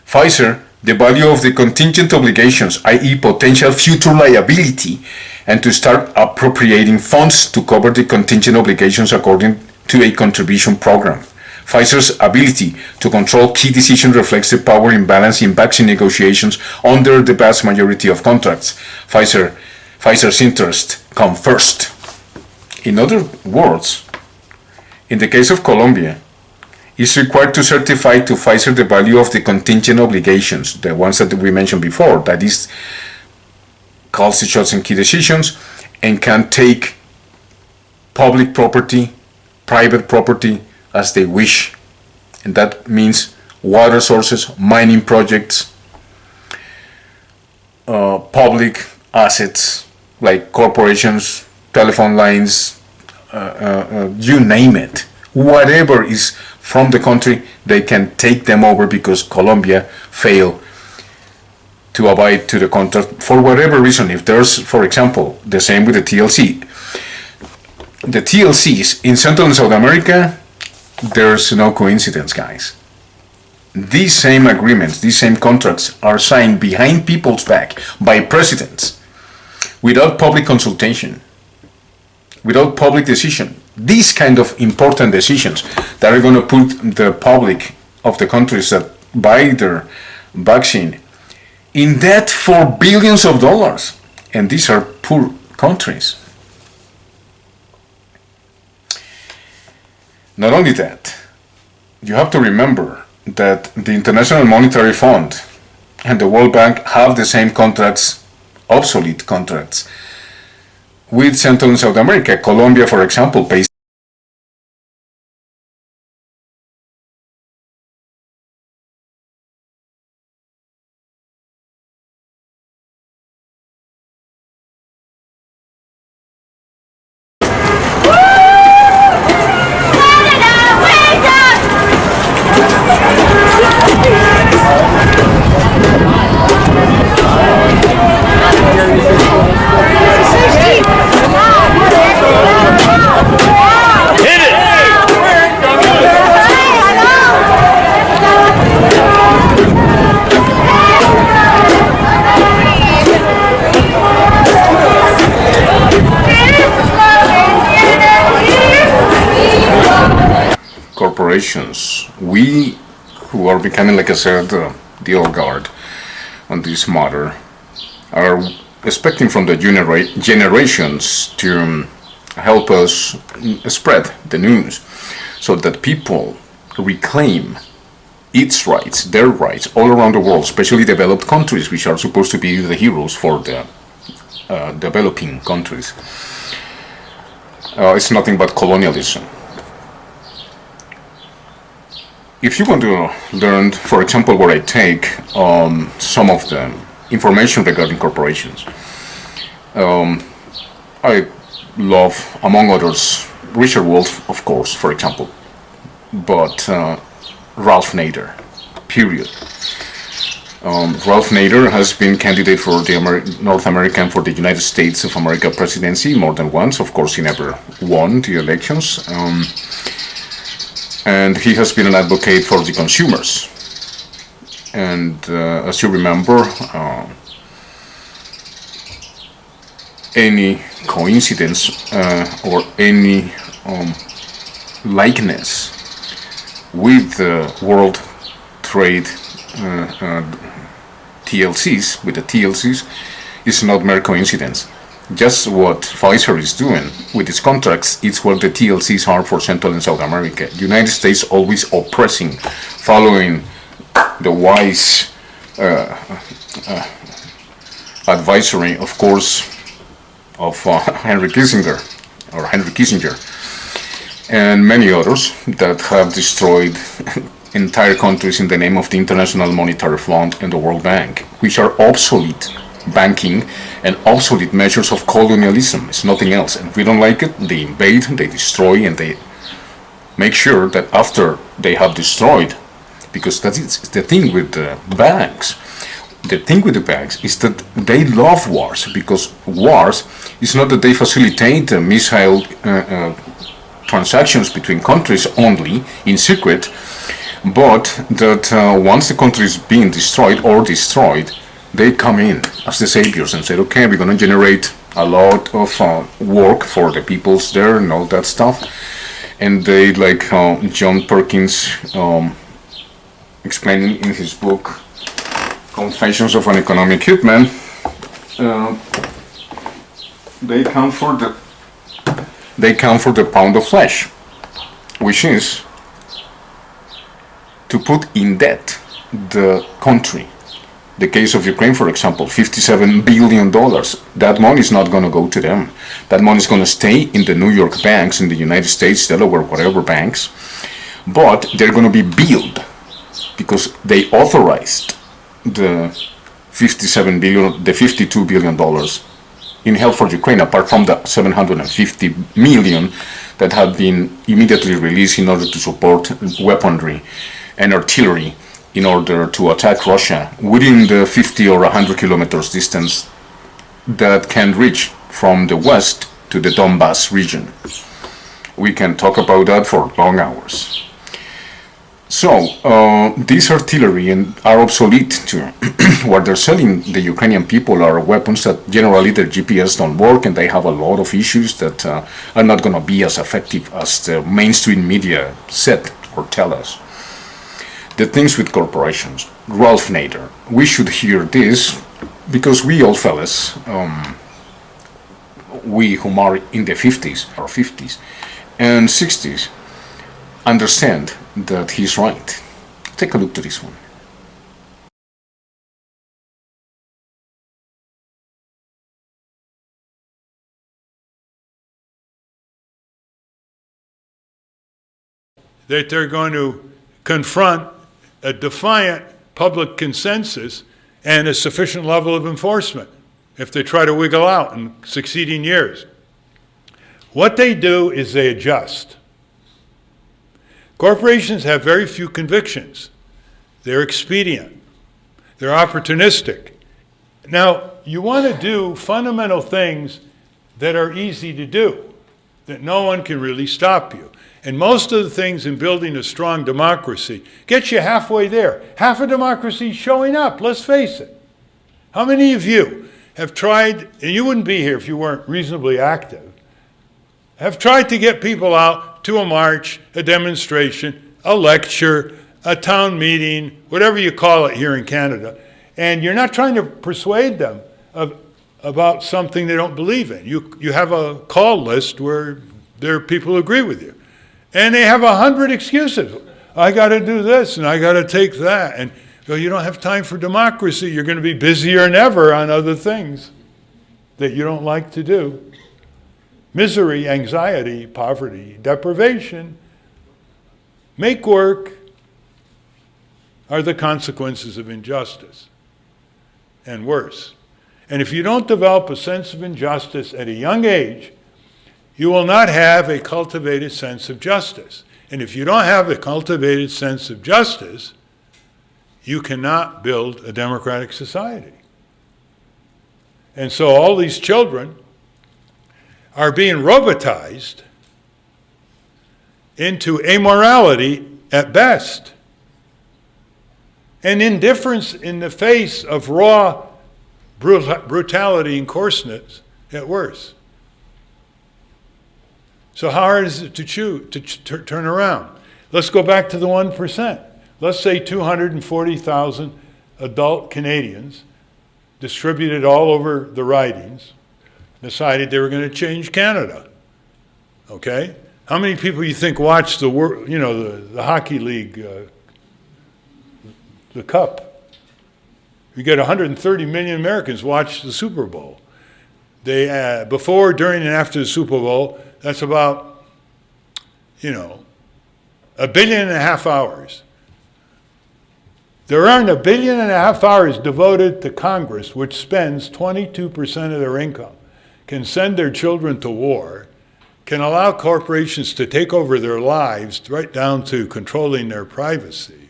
Pfizer the value of the contingent obligations, i.e. potential future liability, and to start appropriating funds to cover the contingent obligations according to a contribution program. Pfizer's ability to control key decisions reflects the power imbalance in vaccine negotiations under the vast majority of contracts. Pfizer's interests come first. In other words, in the case of Colombia, is required to certify to Pfizer the value of the contingent obligations, the ones that we mentioned before, that is, calls the shots and key decisions, and can take public property, private property as they wish. And that means water sources, mining projects, public assets like corporations, telephone lines, you name it. Whatever is from the country, they can take them over because Colombia failed to abide to the contract for whatever reason. If there's, for example, the same with the TLC. The TLCs in Central and South America, there's no coincidence, guys. These same agreements, these same contracts are signed behind people's back by presidents without public consultation, without public decision. These kind of important decisions that are going to put the public of the countries that buy their vaccine in debt for billions of dollars. And these are poor countries. Not only that, you have to remember that the International Monetary Fund and the World Bank have the same contracts, obsolete contracts, with Central and South America. Colombia, for example, pays corporations. We who are becoming, like I said, the old guard on this matter, are expecting from the generations to help us spread the news so that people reclaim its rights, their rights, all around the world, especially developed countries, which are supposed to be the heroes for the developing countries. It's nothing but colonialism. If you want to learn, for example, where I take some of the information regarding corporations, I love, among others, Richard Wolff, of course, for example, but Ralph Nader, period. Ralph Nader has been candidate for the North American, for the United States of America presidency more than once. Of course, he never won the elections. And he has been an advocate for the consumers. And as you remember, any coincidence or any likeness with the World Trade TLCs, with the TLCs, is not mere coincidence. Just what Pfizer is doing with its contracts, it's what the TLCs are for Central and South America. The United States always oppressing, following the wise advisory, of course, of Henry Kissinger, and many others that have destroyed entire countries in the name of the International Monetary Fund and the World Bank, which are obsolete banking and obsolete measures of colonialism. It's nothing else. And if we don't like it, they invade, they destroy, and they make sure that after they have destroyed, because that is the thing with the banks. The thing with the banks is that they love wars, because wars is not that they facilitate missile transactions between countries only in secret, but that once the country is being destroyed, they come in as the saviors and say, okay, we're going to generate a lot of work for the peoples there and all that stuff. And they, like John Perkins explaining in his book Confessions of an Economic Hitman, they come for the they count for the pound of flesh, which is to put in debt the country. The case of Ukraine, for example, $57 billion. That money is not going to go to them. That money is going to stay in the New York banks, in the United States, Delaware, whatever banks. But they're going to be billed because they authorized the $52 billion in help for Ukraine, apart from the $750 million that have been immediately released in order to support weaponry and artillery in order to attack Russia within the 50 or 100 kilometers distance that can reach from the west to the Donbass region. We can talk about that for long hours. So, these artillery are obsolete too. What they're selling the Ukrainian people are weapons that generally their GPS don't work, and they have a lot of issues that are not going to be as effective as the mainstream media said or tell us. The things with corporations. Ralph Nader. We should hear this because we old fellas, we who are in the 50s or 50s and 60s, understand that he's right. Take a look to this one. That they're going to confront a defiant public consensus and a sufficient level of enforcement if they try to wiggle out in succeeding years. What they do is they adjust. Corporations have very few convictions. They're expedient. They're opportunistic. Now, you want to do fundamental things that are easy to do, that no one can really stop you. And most of the things in building a strong democracy get you halfway there. Half a democracy showing up, let's face it. How many of you have tried, and you wouldn't be here if you weren't reasonably active, have tried to get people out to a march, a demonstration, a lecture, a town meeting, whatever you call it here in Canada, and you're not trying to persuade them about something they don't believe in. You have a call list where there are people who agree with you. And they have 100 excuses. I got to do this and I got to take that. And you don't have time for democracy. You're going to be busier than ever on other things that you don't like to do. Misery, anxiety, poverty, deprivation, make work are the consequences of injustice, and worse. And if you don't develop a sense of injustice at a young age, you will not have a cultivated sense of justice. And if you don't have a cultivated sense of justice, you cannot build a democratic society. And so all these children are being robotized into amorality at best, and indifference in the face of raw brutality and coarseness at worst. So how hard is it to turn around? Let's go back to the 1%. Let's say 240,000 adult Canadians distributed all over the ridings decided they were going to change Canada. Okay? How many people you think watch the hockey league, the Cup? You get 130 million Americans watch the Super Bowl. They before, during, and after the Super Bowl, that's about, 1.5 billion hours. There aren't 1.5 billion hours devoted to Congress, which spends 22% of their income, can send their children to war, can allow corporations to take over their lives right down to controlling their privacy,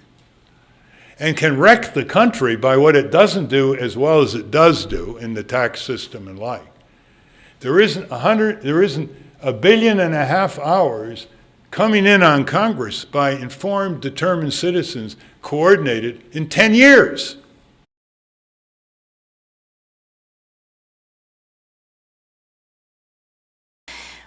and can wreck the country by what it doesn't do as well as it does do in the tax system and like. There isn't 1.5 billion hours coming in on Congress by informed, determined citizens, coordinated in 10 years.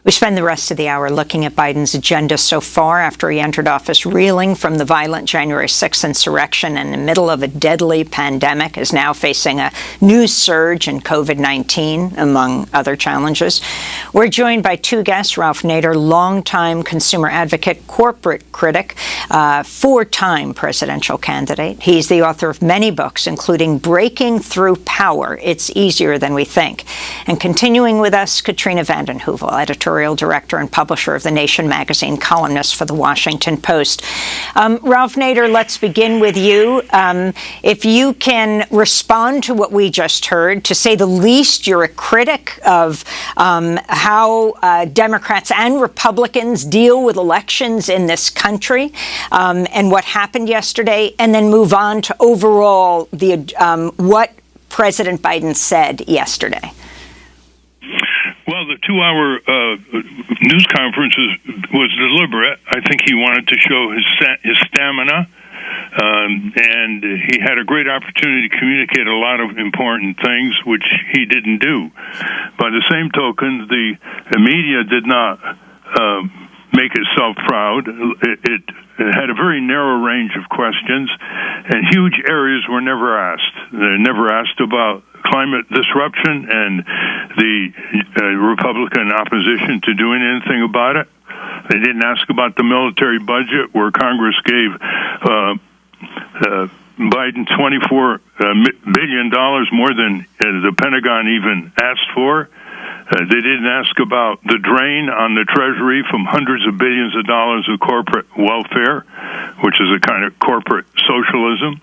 We spend the rest of the hour looking at Biden's agenda so far after he entered office, reeling from the violent January 6th insurrection in the middle of a deadly pandemic, is now facing a new surge in COVID-19, among other challenges. We're joined by two guests, Ralph Nader, longtime consumer advocate, corporate critic, four-time presidential candidate. He's the author of many books, including Breaking Through Power, It's Easier Than We Think. And continuing with us, Katrina vanden Heuvel, editorial director and publisher of The Nation magazine, columnist for The Washington Post. Ralph Nader, let's begin with you. If you can respond to what we just heard, to say the least, you're a critic of how Democrats and Republicans deal with elections in this country and what happened yesterday, and then move on to overall what President Biden said yesterday. Well, the 2-hour news conference was deliberate. I think he wanted to show his stamina, and he had a great opportunity to communicate a lot of important things, which he didn't do. By the same token, the media did not make itself proud. It had a very narrow range of questions, and huge areas were never asked. They never asked about climate disruption and the Republican opposition to doing anything about it. They didn't ask about the military budget, where Congress gave Biden $24 billion more than the Pentagon even asked for. They didn't ask about the drain on the Treasury from hundreds of billions of dollars of corporate welfare, which is a kind of corporate socialism.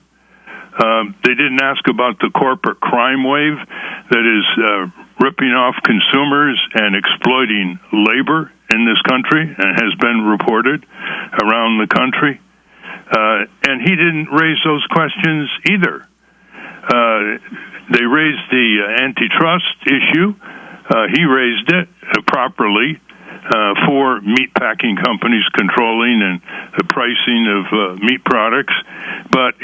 They didn't ask about the corporate crime wave that is ripping off consumers and exploiting labor in this country, and has been reported around the country. And he didn't raise those questions either. They raised the antitrust issue. He raised it properly for meatpacking companies controlling and the pricing of meat products. But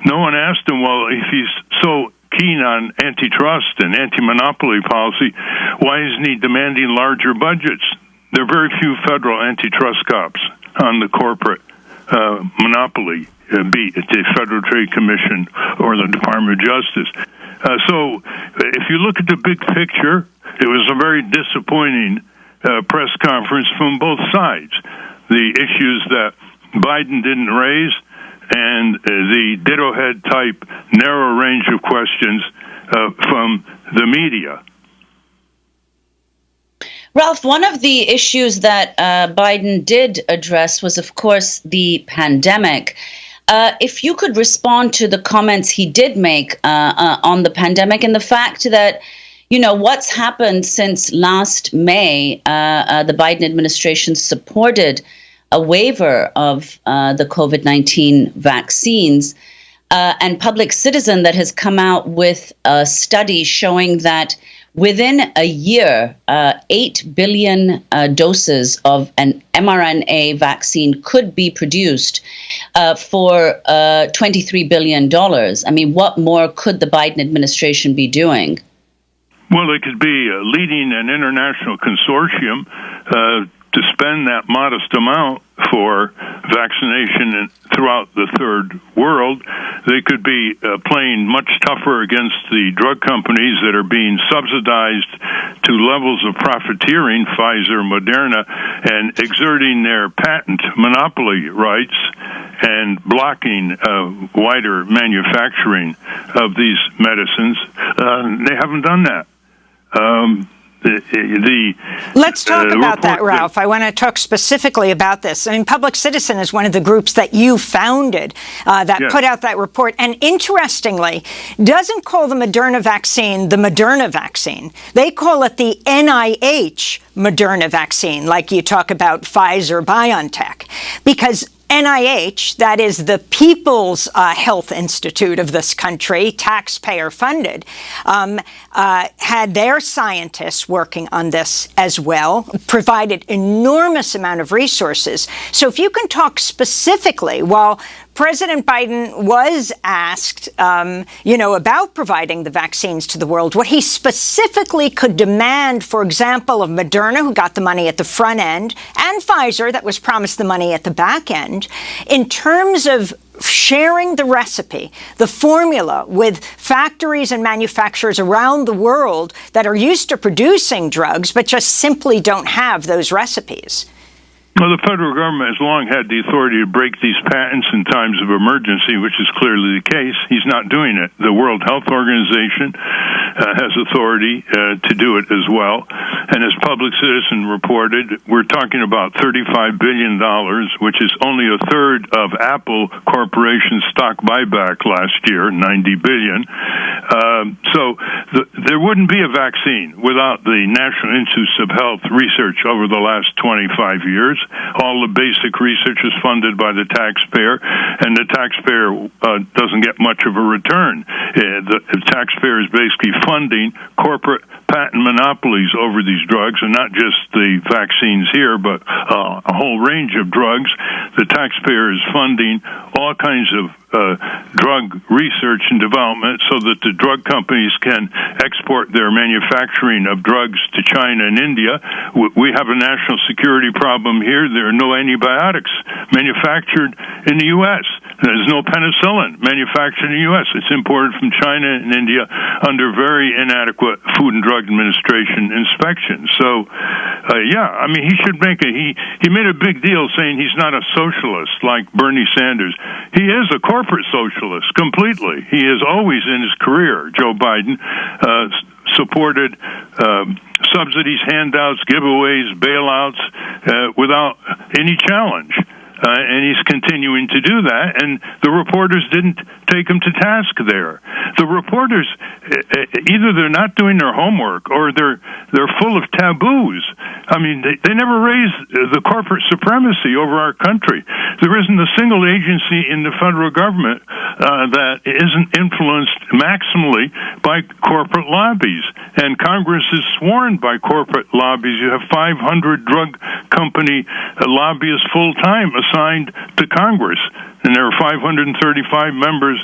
no one asked him, well, if he's so keen on antitrust and anti-monopoly policy, why isn't he demanding larger budgets? There are very few federal antitrust cops on the corporate monopoly beat at the Federal Trade Commission or the Department of Justice. So if you look at the big picture, it was a very disappointing press conference from both sides. The issues that Biden didn't raise and the ditto head type narrow range of questions from the media. Ralph, one of the issues that Biden did address was, of course, the pandemic. If you could respond to the comments he did make on the pandemic and the fact that, you know, what's happened since last May, the Biden administration supported a waiver of the COVID-19 vaccines, and Public Citizen that has come out with a study showing that within a year, 8 billion doses of an mRNA vaccine could be produced for $23 billion. I mean, what more could the Biden administration be doing? Well, it could be leading an international consortium to spend that modest amount for vaccination throughout the third world. They could be playing much tougher against the drug companies that are being subsidized to levels of profiteering, Pfizer, Moderna, and exerting their patent monopoly rights and blocking wider manufacturing of these medicines. They haven't done that. Let's talk about that, Ralph. I want to talk specifically about this. I mean, Public Citizen is one of the groups that you founded that put out that report. And interestingly, doesn't call the Moderna vaccine the Moderna vaccine. They call it the NIH Moderna vaccine, like you talk about Pfizer BioNTech, because NIH, that is the People's Health Institute of this country, taxpayer funded, had their scientists working on this as well, provided enormous amount of resources. So if you can talk specifically, while President Biden was asked, about providing the vaccines to the world, what he specifically could demand, for example, of Moderna, who got the money at the front end, and Pfizer, that was promised the money at the back end, in terms of sharing the recipe, the formula with factories and manufacturers around the world that are used to producing drugs, but just simply don't have those recipes. Well, the federal government has long had the authority to break these patents in times of emergency, which is clearly the case. He's not doing it. The World Health Organization has authority to do it as well. And as Public Citizen reported, we're talking about $35 billion, which is only a third of Apple Corporation's stock buyback last year, $90 billion. There wouldn't be a vaccine without the National Institutes of Health research over the last 25 years. All the basic research is funded by the taxpayer, and the taxpayer doesn't get much of a return. The taxpayer is basically funding corporate patent monopolies over these drugs, and not just the vaccines here, but a whole range of drugs. The taxpayer is funding all kinds of drug research and development so that the drug companies can export their manufacturing of drugs to China and India. We have a national security problem here. There are no antibiotics manufactured in the U.S. There's no penicillin manufactured in the U.S. It's imported from China and India under very inadequate Food and Drug Administration inspections. So, he should make he made a big deal saying he's not a socialist like Bernie Sanders. He is a corporate socialist completely. He has always in his career, Joe Biden, supported subsidies, handouts, giveaways, bailouts without any challenge. And he's continuing to do that, and the reporters didn't take him to task there. The reporters, either they're not doing their homework or they're full of taboos. I mean, they never raise the corporate supremacy over our country. There isn't a single agency in the federal government that isn't influenced maximally by corporate lobbies, and Congress is sworn by corporate lobbies. You have 500 drug company lobbyists full-time assigned to Congress, and there are 535 members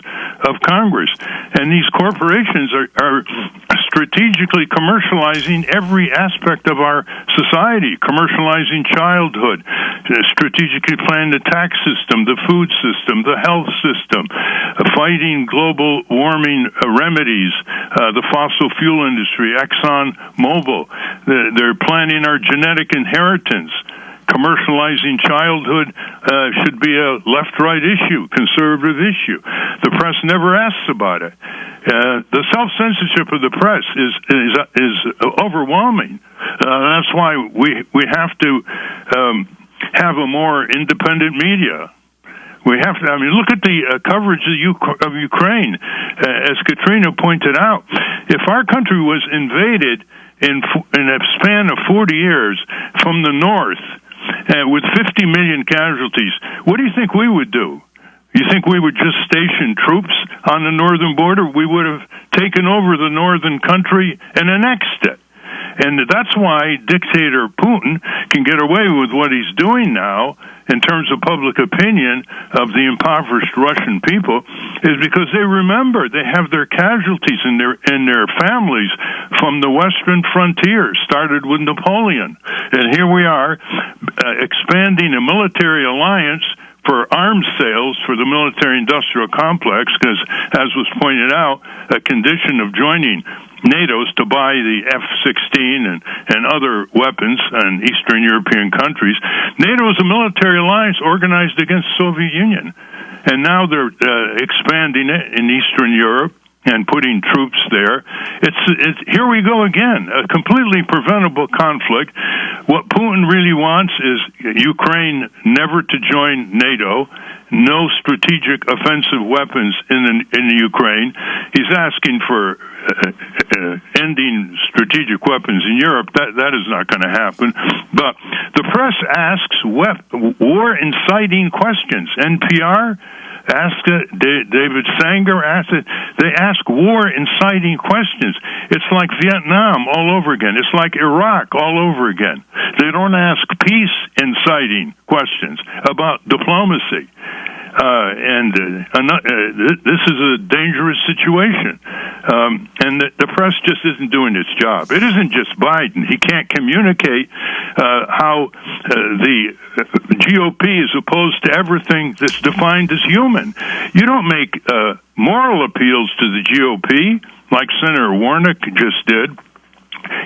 of Congress. And these corporations are strategically commercializing every aspect of our society, commercializing childhood, strategically planning the tax system, the food system, the health system, fighting global warming remedies, the fossil fuel industry, Exxon Mobil. They're planning our genetic inheritance. Commercializing childhood should be a left-right issue, conservative issue. The press never asks about it. The self-censorship of the press is overwhelming. That's why we have to have a more independent media. We have to. I mean, look at the coverage of Ukraine. As Katrina pointed out, if our country was invaded in a span of 40 years from the north, with 50 million casualties, what do you think we would do? You think we would just station troops on the northern border? We would have taken over the northern country and annexed it. And that's why dictator Putin can get away with what he's doing now in terms of public opinion of the impoverished Russian people, is because they remember they have their casualties in their families from the western frontier, started with Napoleon. And here we are expanding a military alliance for arms sales for the military-industrial complex, because, as was pointed out, a condition of joining NATO is to buy the F-16 and other weapons in Eastern European countries. NATO is a military alliance organized against the Soviet Union, and now they're expanding it in Eastern Europe and putting troops there. It's here we go again, a completely preventable conflict. What Putin really wants is Ukraine never to join NATO, no strategic offensive weapons in the Ukraine. He's asking for ending strategic weapons in Europe. That is not going to happen. But the press asks war-inciting questions. NPR, David Sanger asked it. They ask war-inciting questions. It's like Vietnam all over again. It's like Iraq all over again. They don't ask peace-inciting questions about diplomacy. This is a dangerous situation. And the press just isn't doing its job. It isn't just Biden. He can't communicate how the GOP is opposed to everything that's defined as human. You don't make moral appeals to the GOP like Senator Warnock just did.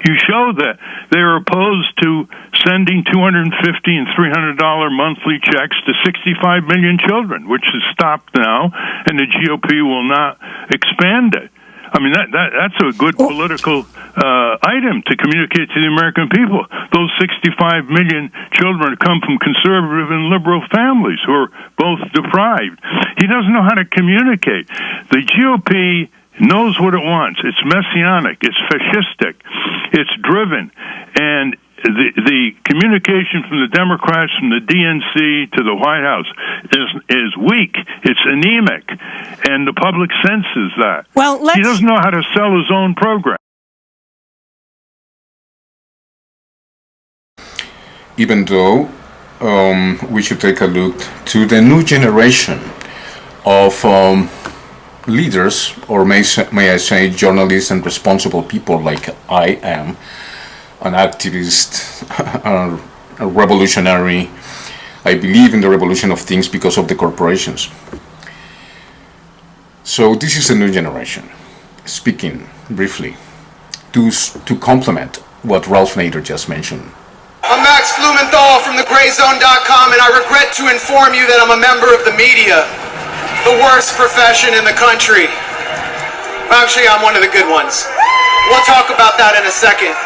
You show that they are opposed to sending $250 and $300 monthly checks to 65 million children, which is stopped now, and the GOP will not expand it. I mean, that's a good political item to communicate to the American people. Those 65 million children come from conservative and liberal families who are both deprived. He doesn't know how to communicate. The GOP knows what it wants. It's messianic. It's fascistic. It's driven. And the communication from the Democrats, from the DNC to the White House is weak. It's anemic. And the public senses that. Well, he doesn't know how to sell his own program. Even though we should take a look to the new generation of leaders, or may I say journalists and responsible people like I am, an activist, a revolutionary. I believe in the revolution of things because of the corporations. So this is a new generation. Speaking briefly, to complement what Ralph Nader just mentioned. I'm Max Blumenthal from thegrayzone.com, and I regret to inform you that I'm a member of the media, the worst profession in the country. Actually, I'm one of the good ones. We'll talk about that in a second.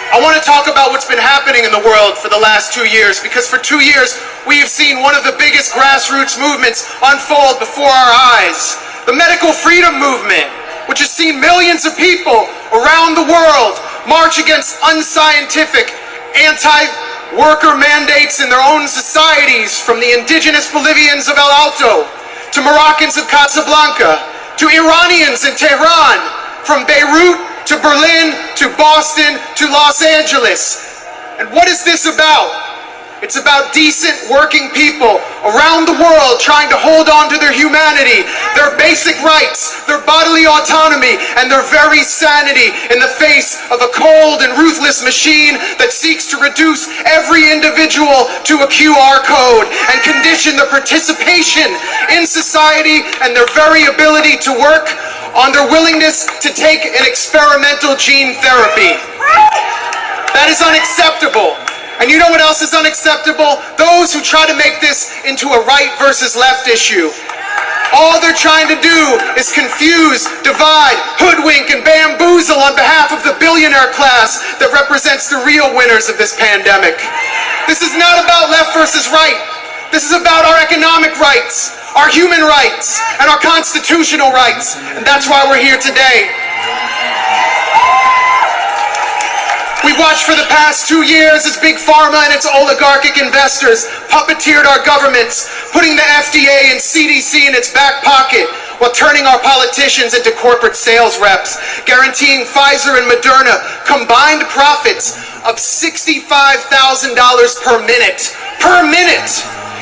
I want to talk about what's been happening in the world for the last 2 years, because for 2 years we have seen one of the biggest grassroots movements unfold before our eyes. The medical freedom movement, which has seen millions of people around the world march against unscientific, anti-worker mandates in their own societies, from the indigenous Bolivians of El Alto, to Moroccans of Casablanca, to Iranians in Tehran, from Beirut to Berlin, to Boston, to Los Angeles. And what is this about? It's about decent working people around the world trying to hold on to their humanity, their basic rights, their bodily autonomy, and their very sanity in the face of a cold and ruthless machine that seeks to reduce every individual to a QR code and condition their participation in society and their very ability to work on their willingness to take an experimental gene therapy. That is unacceptable. And you know what else is unacceptable? Those who try to make this into a right versus left issue. All they're trying to do is confuse, divide, hoodwink, and bamboozle on behalf of the billionaire class that represents the real winners of this pandemic. This is not about left versus right. This is about our economic rights, our human rights, and our constitutional rights. And that's why we're here today. We've watched for the past 2 years as Big Pharma and its oligarchic investors puppeteered our governments, putting the FDA and CDC in its back pocket while turning our politicians into corporate sales reps, guaranteeing Pfizer and Moderna combined profits of $65,000 per minute. Per minute!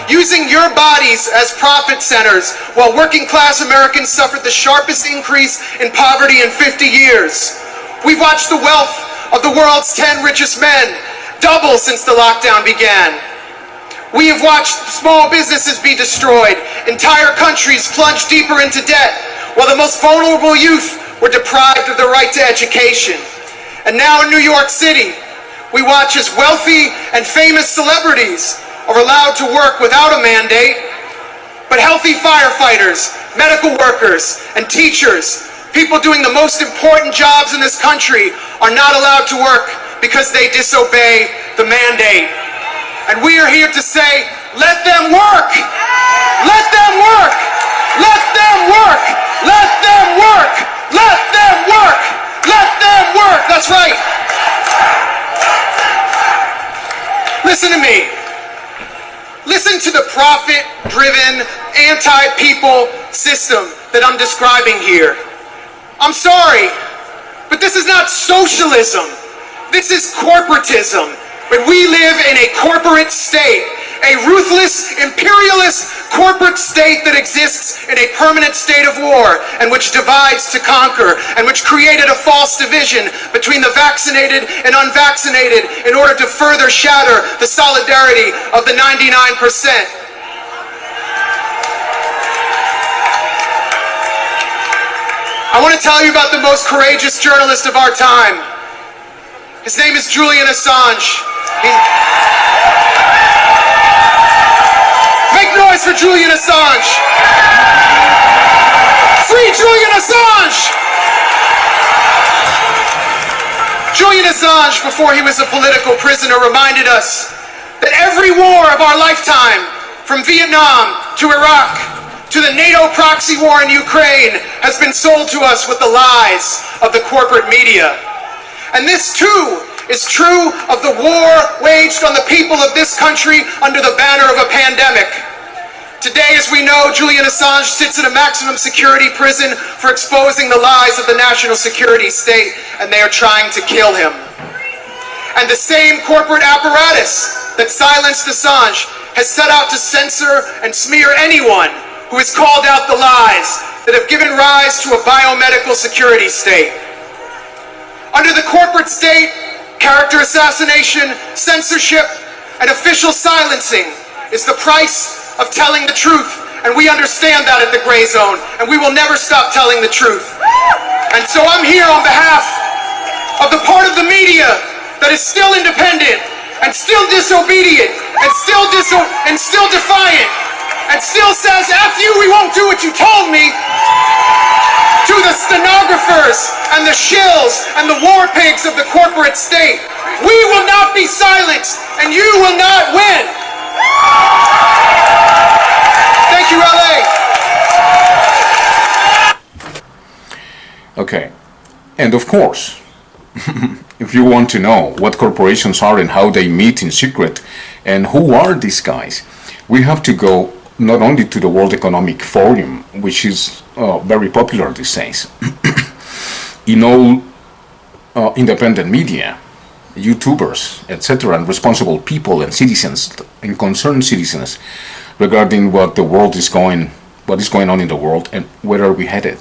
Using your bodies as profit centers while working class Americans suffered the sharpest increase in poverty in 50 years. We've watched the wealth of the world's 10 richest men double since the lockdown began. We have watched small businesses be destroyed, entire countries plunge deeper into debt, while the most vulnerable youth were deprived of the right to education. And now in New York City, we watch as wealthy and famous celebrities are allowed to work without a mandate, but healthy firefighters, medical workers, and teachers, people doing the most important jobs in this country, are not allowed to work because they disobey the mandate. And we are here to say, let them work! Let them work! Let them work! Let them work! Let them work! Let them work! That's right! Listen to me. Listen to the profit-driven, anti-people system that I'm describing here. I'm sorry, but this is not socialism. This is corporatism. But we live in a corporate state, a ruthless, imperialist corporate state that exists in a permanent state of war and which divides to conquer and which created a false division between the vaccinated and unvaccinated in order to further shatter the solidarity of the 99%. I want to tell you about the most courageous journalist of our time. His name is Julian Assange. Make noise for Julian Assange! Free Julian Assange! Julian Assange, before he was a political prisoner, reminded us that every war of our lifetime, from Vietnam to Iraq to the NATO proxy war in Ukraine, has been sold to us with the lies of the corporate media. And this too is true of the war waged on the people of this country under the banner of a pandemic. Today, as we know, Julian Assange sits in a maximum security prison for exposing the lies of the national security state, and they are trying to kill him. And the same corporate apparatus that silenced Assange has set out to censor and smear anyone who has called out the lies that have given rise to a biomedical security state. Under the corporate state, character assassination, censorship, and official silencing is the price of telling the truth, and we understand that at the Gray Zone, and we will never stop telling the truth. And so I'm here on behalf of the part of the media that is still independent, and still disobedient, and still defiant, and still says, F you, we won't do what you told me, to the stenographers and the shills and the war pigs of the corporate state. We will not be silenced, and you will not win. Thank you, LA. Okay, and of course, if you want to know what corporations are and how they meet in secret and who are these guys, we have to go not only to the World Economic Forum, which is very popular these days, in all independent media, YouTubers, etc., and responsible people and citizens and concerned citizens regarding what is going on in the world and where are we headed.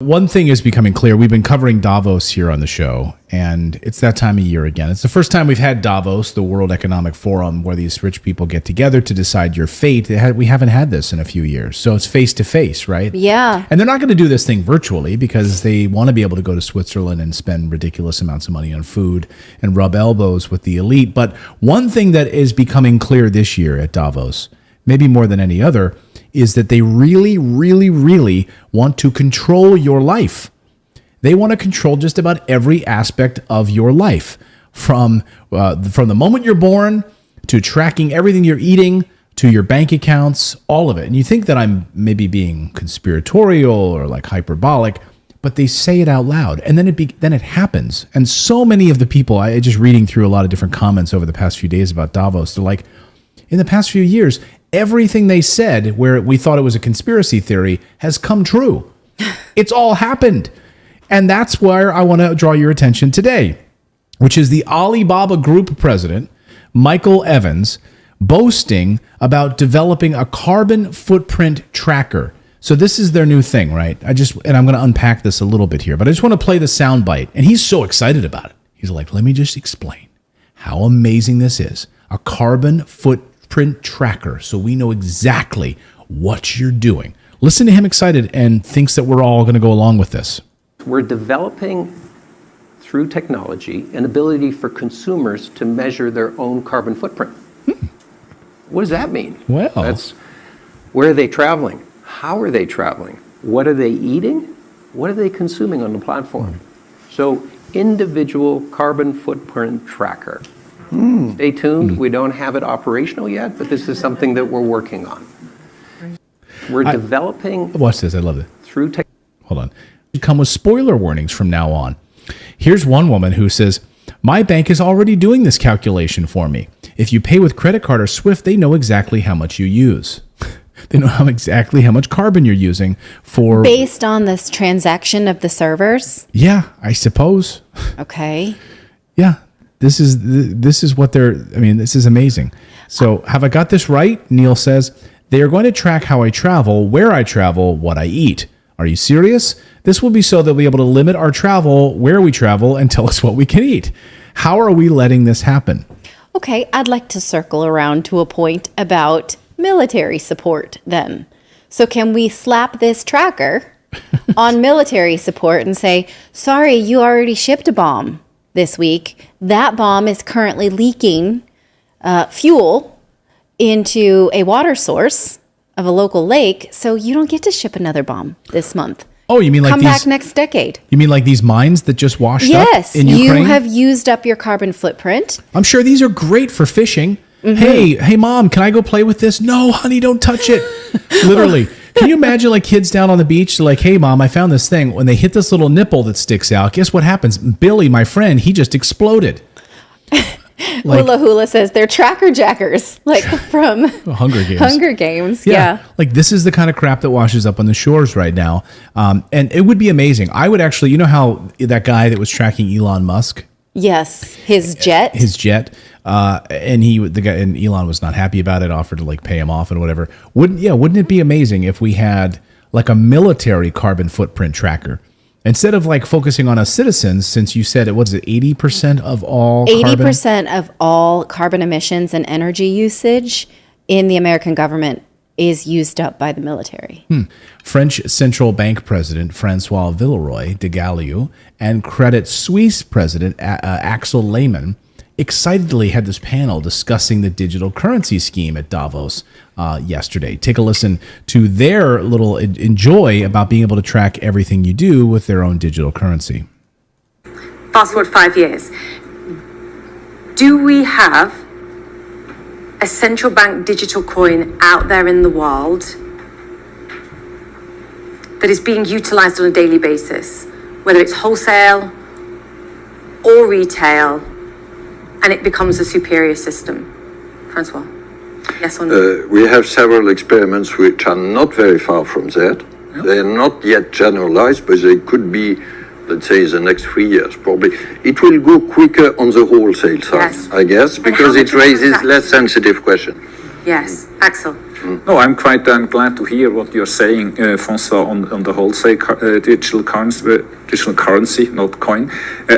One thing is becoming clear. We've been covering Davos here on the show, and it's that time of year again. It's the first time we've had Davos, the World Economic Forum, where these rich people get together to decide your fate. We haven't had this in a few years, so it's face-to-face, right? Yeah. And they're not going to do this thing virtually because they want to be able to go to Switzerland and spend ridiculous amounts of money on food and rub elbows with the elite. But one thing that is becoming clear this year at Davos, maybe more than any other, is that they really, really, really want to control your life. They want to control just about every aspect of your life, from the moment you're born to tracking everything you're eating to your bank accounts, all of it. And you think that I'm maybe being conspiratorial or like hyperbolic, but they say it out loud, and then it happens. And so many of the people, I just reading through a lot of different comments over the past few days about Davos, they're like, in the past few years, everything they said where we thought it was a conspiracy theory has come true. It's all happened. And that's where I want to draw your attention today, which is the Alibaba Group president, Michael Evans, boasting about developing a carbon footprint tracker. So this is their new thing, right? And I'm going to unpack this a little bit here, but I just want to play the soundbite. And he's so excited about it. He's like, let me just explain how amazing this is. A carbon footprint tracker, so we know exactly what you're doing. Listen to him excited and thinks that we're all going to go along with this. We're developing, through technology, an ability for consumers to measure their own carbon footprint. What does that mean? Well, that's where are they traveling? How are they traveling? What are they eating? What are they consuming on the platform? So, individual carbon footprint tracker. Stay tuned. We don't have it operational yet, but this is something that we're working on. We're developing. Watch this. I love it. Through tech. Hold on. Come with spoiler warnings from now on. Here's one woman who says, My bank is already doing this calculation for me. If you pay with credit card or Swift, they know exactly how much you use. They know exactly how much carbon you're using for... Based on this transaction of the servers? Yeah, I suppose. Okay. Yeah, this is what they're... I mean, this is amazing. So have I got this right? Neil says, they are going to track how I travel, where I travel, what I eat. Are you serious? This will be so they'll be able to limit our travel, where we travel, and tell us what we can eat. How are we letting this happen? Okay, I'd like to circle around to a point about military support then. So can we slap this tracker on military support and say, sorry, you already shipped a bomb this week. That bomb is currently leaking fuel into a water source of a local lake, so you don't get to ship another bomb this month. Oh, you mean like Come back next decade. You mean like these mines that just washed up in Ukraine? Yes, you have used up your carbon footprint. I'm sure these are great for fishing. Mm-hmm. Hey, mom, can I go play with this? No, honey, don't touch it. Literally. Can you imagine like kids down on the beach, like, hey, mom, I found this thing. When they hit this little nipple that sticks out, guess what happens? Billy, my friend, he just exploded. Hula Hula says they're tracker jackers, like from Hunger Games. Hunger Games, yeah. Like this is the kind of crap that washes up on the shores right now. And it would be amazing. I would actually, you know how that guy that was tracking Elon Musk? Yes, his jet. And Elon was not happy about it, offered to like pay him off and whatever. Wouldn't it be amazing if we had like a military carbon footprint tracker? Instead of like focusing on us citizens, since you said 80% of all 80% of all carbon emissions and energy usage in the American government is used up by the military. French central bank president Francois Villeroy de Galliou and Credit Suisse president Axel Lehmann excitedly had this panel discussing the digital currency scheme at Davos yesterday. Take a listen to their little enjoy about being able to track everything you do with their own digital currency. Fast forward 5 years. Do we have a central bank digital coin out there in the world that is being utilized on a daily basis, whether it's wholesale or retail, and it becomes a superior system? Francois, yes or no? We have several experiments which are not very far from that. Yeah. They are not yet generalized, but they could be, let's say, the next 3 years, probably. It will go quicker on the wholesale side, yes, I guess, because it raises less sensitive questions. Yes, Axel. No, I'm quite glad to hear what you're saying, François, on the wholesale digital currency, not coin.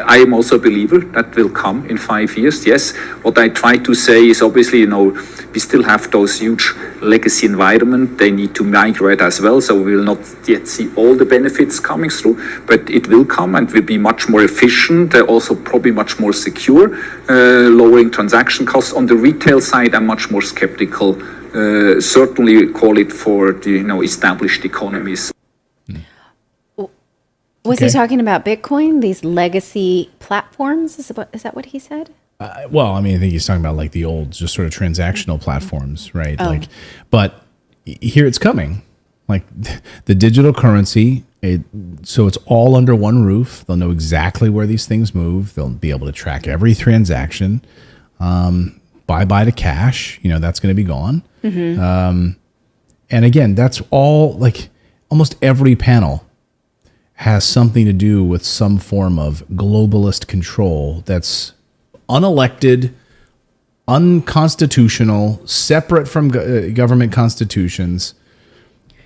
I am also a believer that will come in 5 years. Yes, what I try to say is obviously, we still have those huge legacy environment. They need to migrate as well, so we will not yet see all the benefits coming through, but it will come and will be much more efficient, also probably much more secure, lowering transaction costs. On the retail side, I'm much more skeptical. Certainly call it for the established economies. Was he talking about Bitcoin, these legacy platforms? Is that what he said? Well, I mean, I think he's talking about like the old, just sort of transactional platforms, right? Oh. But here it's coming, like the digital currency. So it's all under one roof. They'll know exactly where these things move. They'll be able to track every transaction. Bye to cash. That's going to be gone. Mm-hmm. And again, that's all. Like almost every panel has something to do with some form of globalist control that's unelected, unconstitutional, separate from government constitutions,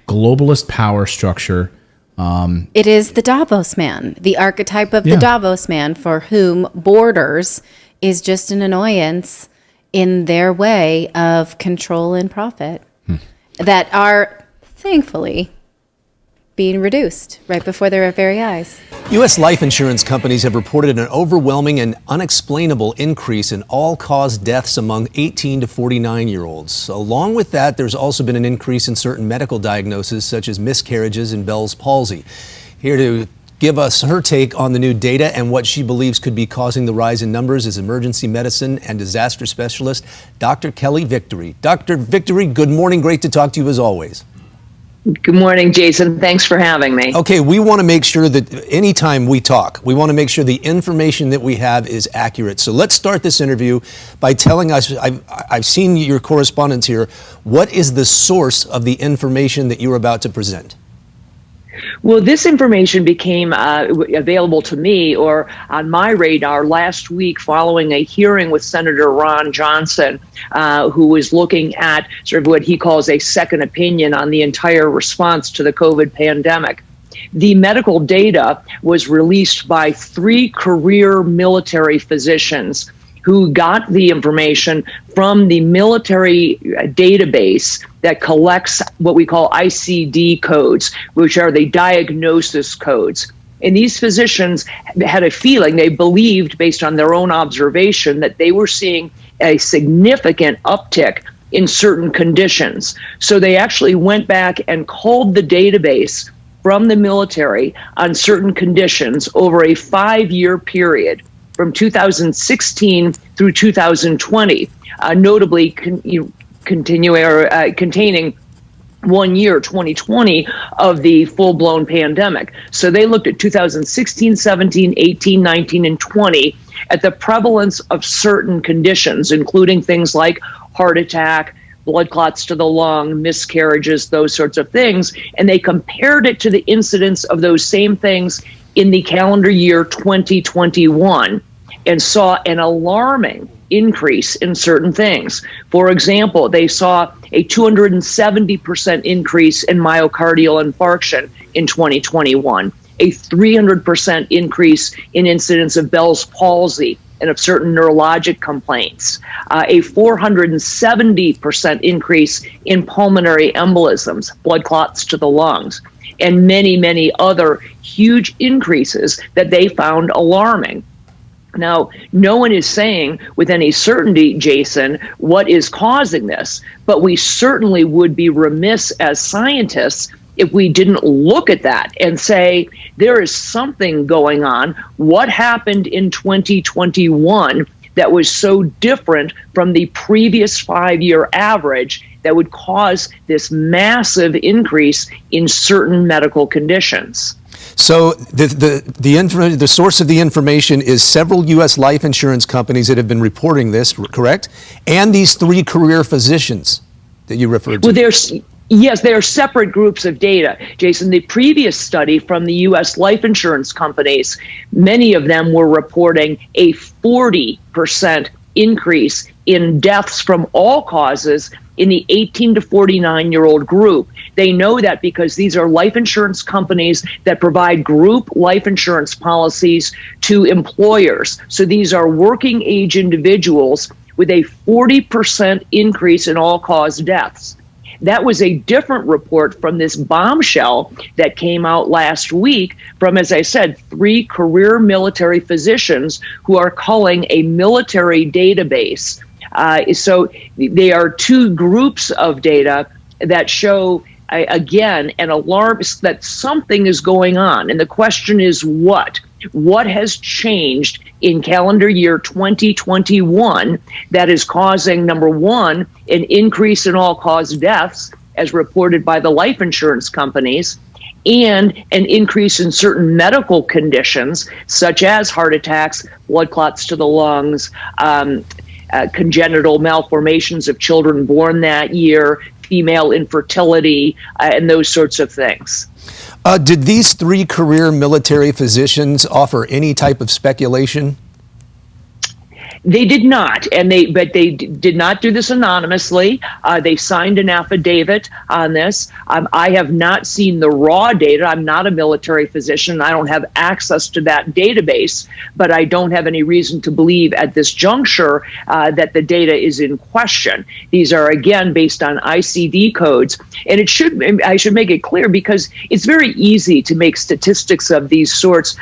globalist power structure. It is the Davos man, the archetype of the Davos man, for whom borders is just an annoyance in their way of control and profit that are thankfully being reduced right before their very eyes. U.S. life insurance companies have reported an overwhelming and unexplainable increase in all-cause deaths among 18 to 49-year-olds. Along with that, there's also been an increase in certain medical diagnoses, such as miscarriages and Bell's palsy. Here to give us her take on the new data and what she believes could be causing the rise in numbers is emergency medicine and disaster specialist Dr. Kelly Victory. Dr. Victory, good morning. Great to talk to you as always. Good morning, Jason. Thanks for having me. Okay, we want to make sure that anytime we talk, we want to make sure the information that we have is accurate. So let's start this interview by telling us, I've seen your correspondence here, what is the source of the information that you're about to present? Well, this information became available to me or on my radar last week following a hearing with Senator Ron Johnson, who was looking at sort of what he calls a second opinion on the entire response to the COVID pandemic. The medical data was released by 3 career military physicians who got the information from the military database that collects what we call ICD codes, which are the diagnosis codes. And these physicians had a feeling, they believed based on their own observation, that they were seeing a significant uptick in certain conditions. So they actually went back and culled the database from the military on certain conditions over a 5-year period from 2016 through 2020, notably containing 1 year, 2020, of the full-blown pandemic. So they looked at 2016, 17, 18, 19, and 20 at the prevalence of certain conditions, including things like heart attack, blood clots to the lung, miscarriages, those sorts of things, and they compared it to the incidence of those same things in the calendar year 2021 and saw an alarming increase in certain things. For example, they saw a 270% increase in myocardial infarction in 2021, a 300% increase in incidence of Bell's palsy and of certain neurologic complaints, a 470% increase in pulmonary embolisms, blood clots to the lungs, and many, many other huge increases that they found alarming. Now, no one is saying with any certainty, Jason, what is causing this, but we certainly would be remiss as scientists if we didn't look at that and say, there is something going on. What happened in 2021 that was so different from the previous 5-year average that would cause this massive increase in certain medical conditions? So the source of the information is several U.S. life insurance companies that have been reporting this, correct? And these 3 career physicians that you referred to. Well, yes, they are separate groups of data, Jason. The previous study from the U.S. life insurance companies, many of them were reporting a 40% increase in deaths from all causes in the 18 to 49-year-old group. They know that because these are life insurance companies that provide group life insurance policies to employers. So these are working age individuals with a 40% increase in all-cause deaths. That was a different report from this bombshell that came out last week from, as I said, 3 career military physicians who are culling a military database. So they are 2 groups of data that show, again, an alarm that something is going on. And the question is what? What has changed in calendar year 2021 that is causing, number one, an increase in all-cause deaths, as reported by the life insurance companies, and an increase in certain medical conditions, such as heart attacks, blood clots to the lungs, congenital malformations of children born that year, female infertility, and those sorts of things. Did these 3 career military physicians offer any type of speculation? They did not, but they did not do this anonymously. They signed an affidavit on this. I have not seen the raw data. I'm not a military physician. I don't have access to that database, but I don't have any reason to believe at this juncture that the data is in question. These are, again, based on ICD codes. And I should make it clear, because it's very easy to make statistics of these sorts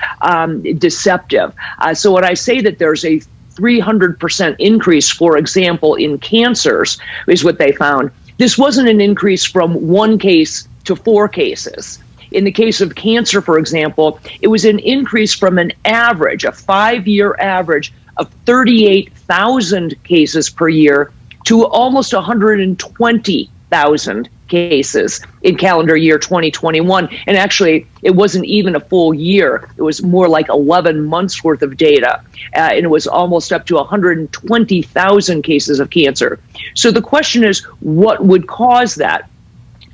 deceptive. So when I say that there's a 300% increase, for example, in cancers, is what they found. This wasn't an increase from 1 case to 4 cases. In the case of cancer, for example, it was an increase from an average, a 5-year average of 38,000 cases per year to almost 120 120,000 cases in calendar year 2021. And actually, it wasn't even a full year. It was more like 11 months worth of data. And it was almost up to 120,000 cases of cancer. So the question is, what would cause that?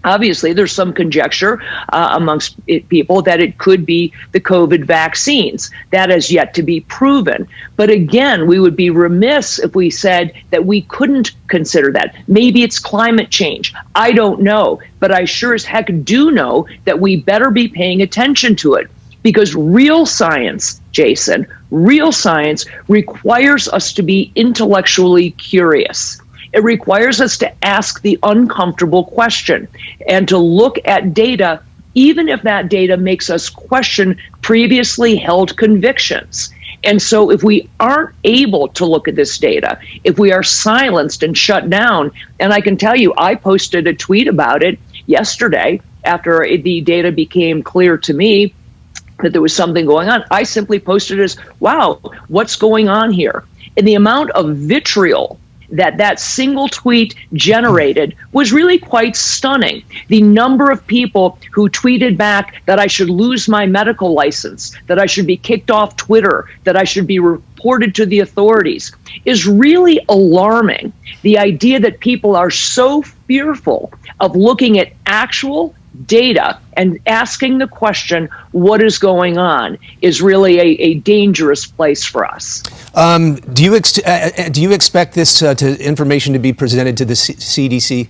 Obviously, there's some conjecture amongst people that it could be the COVID vaccines. That is yet to be proven. But again, we would be remiss if we said that we couldn't consider that. Maybe it's climate change. I don't know. But I sure as heck do know that we better be paying attention to it. Because real science, Jason, real science requires us to be intellectually curious. It requires us to ask the uncomfortable question and to look at data, even if that data makes us question previously held convictions. And so if we aren't able to look at this data, if we are silenced and shut down, and I can tell you, I posted a tweet about it yesterday after the data became clear to me that there was something going on. I simply posted as, wow, what's going on here? And the amount of vitriol that single tweet generated was really quite stunning. The number of people who tweeted back that I should lose my medical license, that I should be kicked off Twitter, that I should be reported to the authorities is really alarming. The idea that people are so fearful of looking at actual data and asking the question, what is going on, is really a dangerous place for us. Do you expect this information to be presented to the CDC?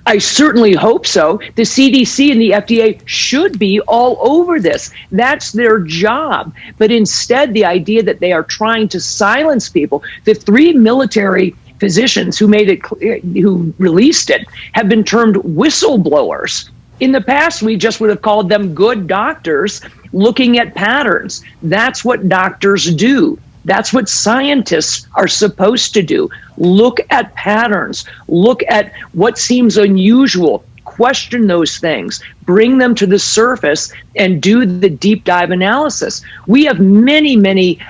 I certainly hope so. The CDC and the FDA should be all over this. That's their job. But instead, the idea that they are trying to silence people, the 3 military physicians who made it, who released it, have been termed whistleblowers. In the past, we just would have called them good doctors looking at patterns. That's what doctors do. That's what scientists are supposed to do. Look at patterns. Look at what seems unusual. Question those things. Bring them to the surface and do the deep dive analysis. We have many, many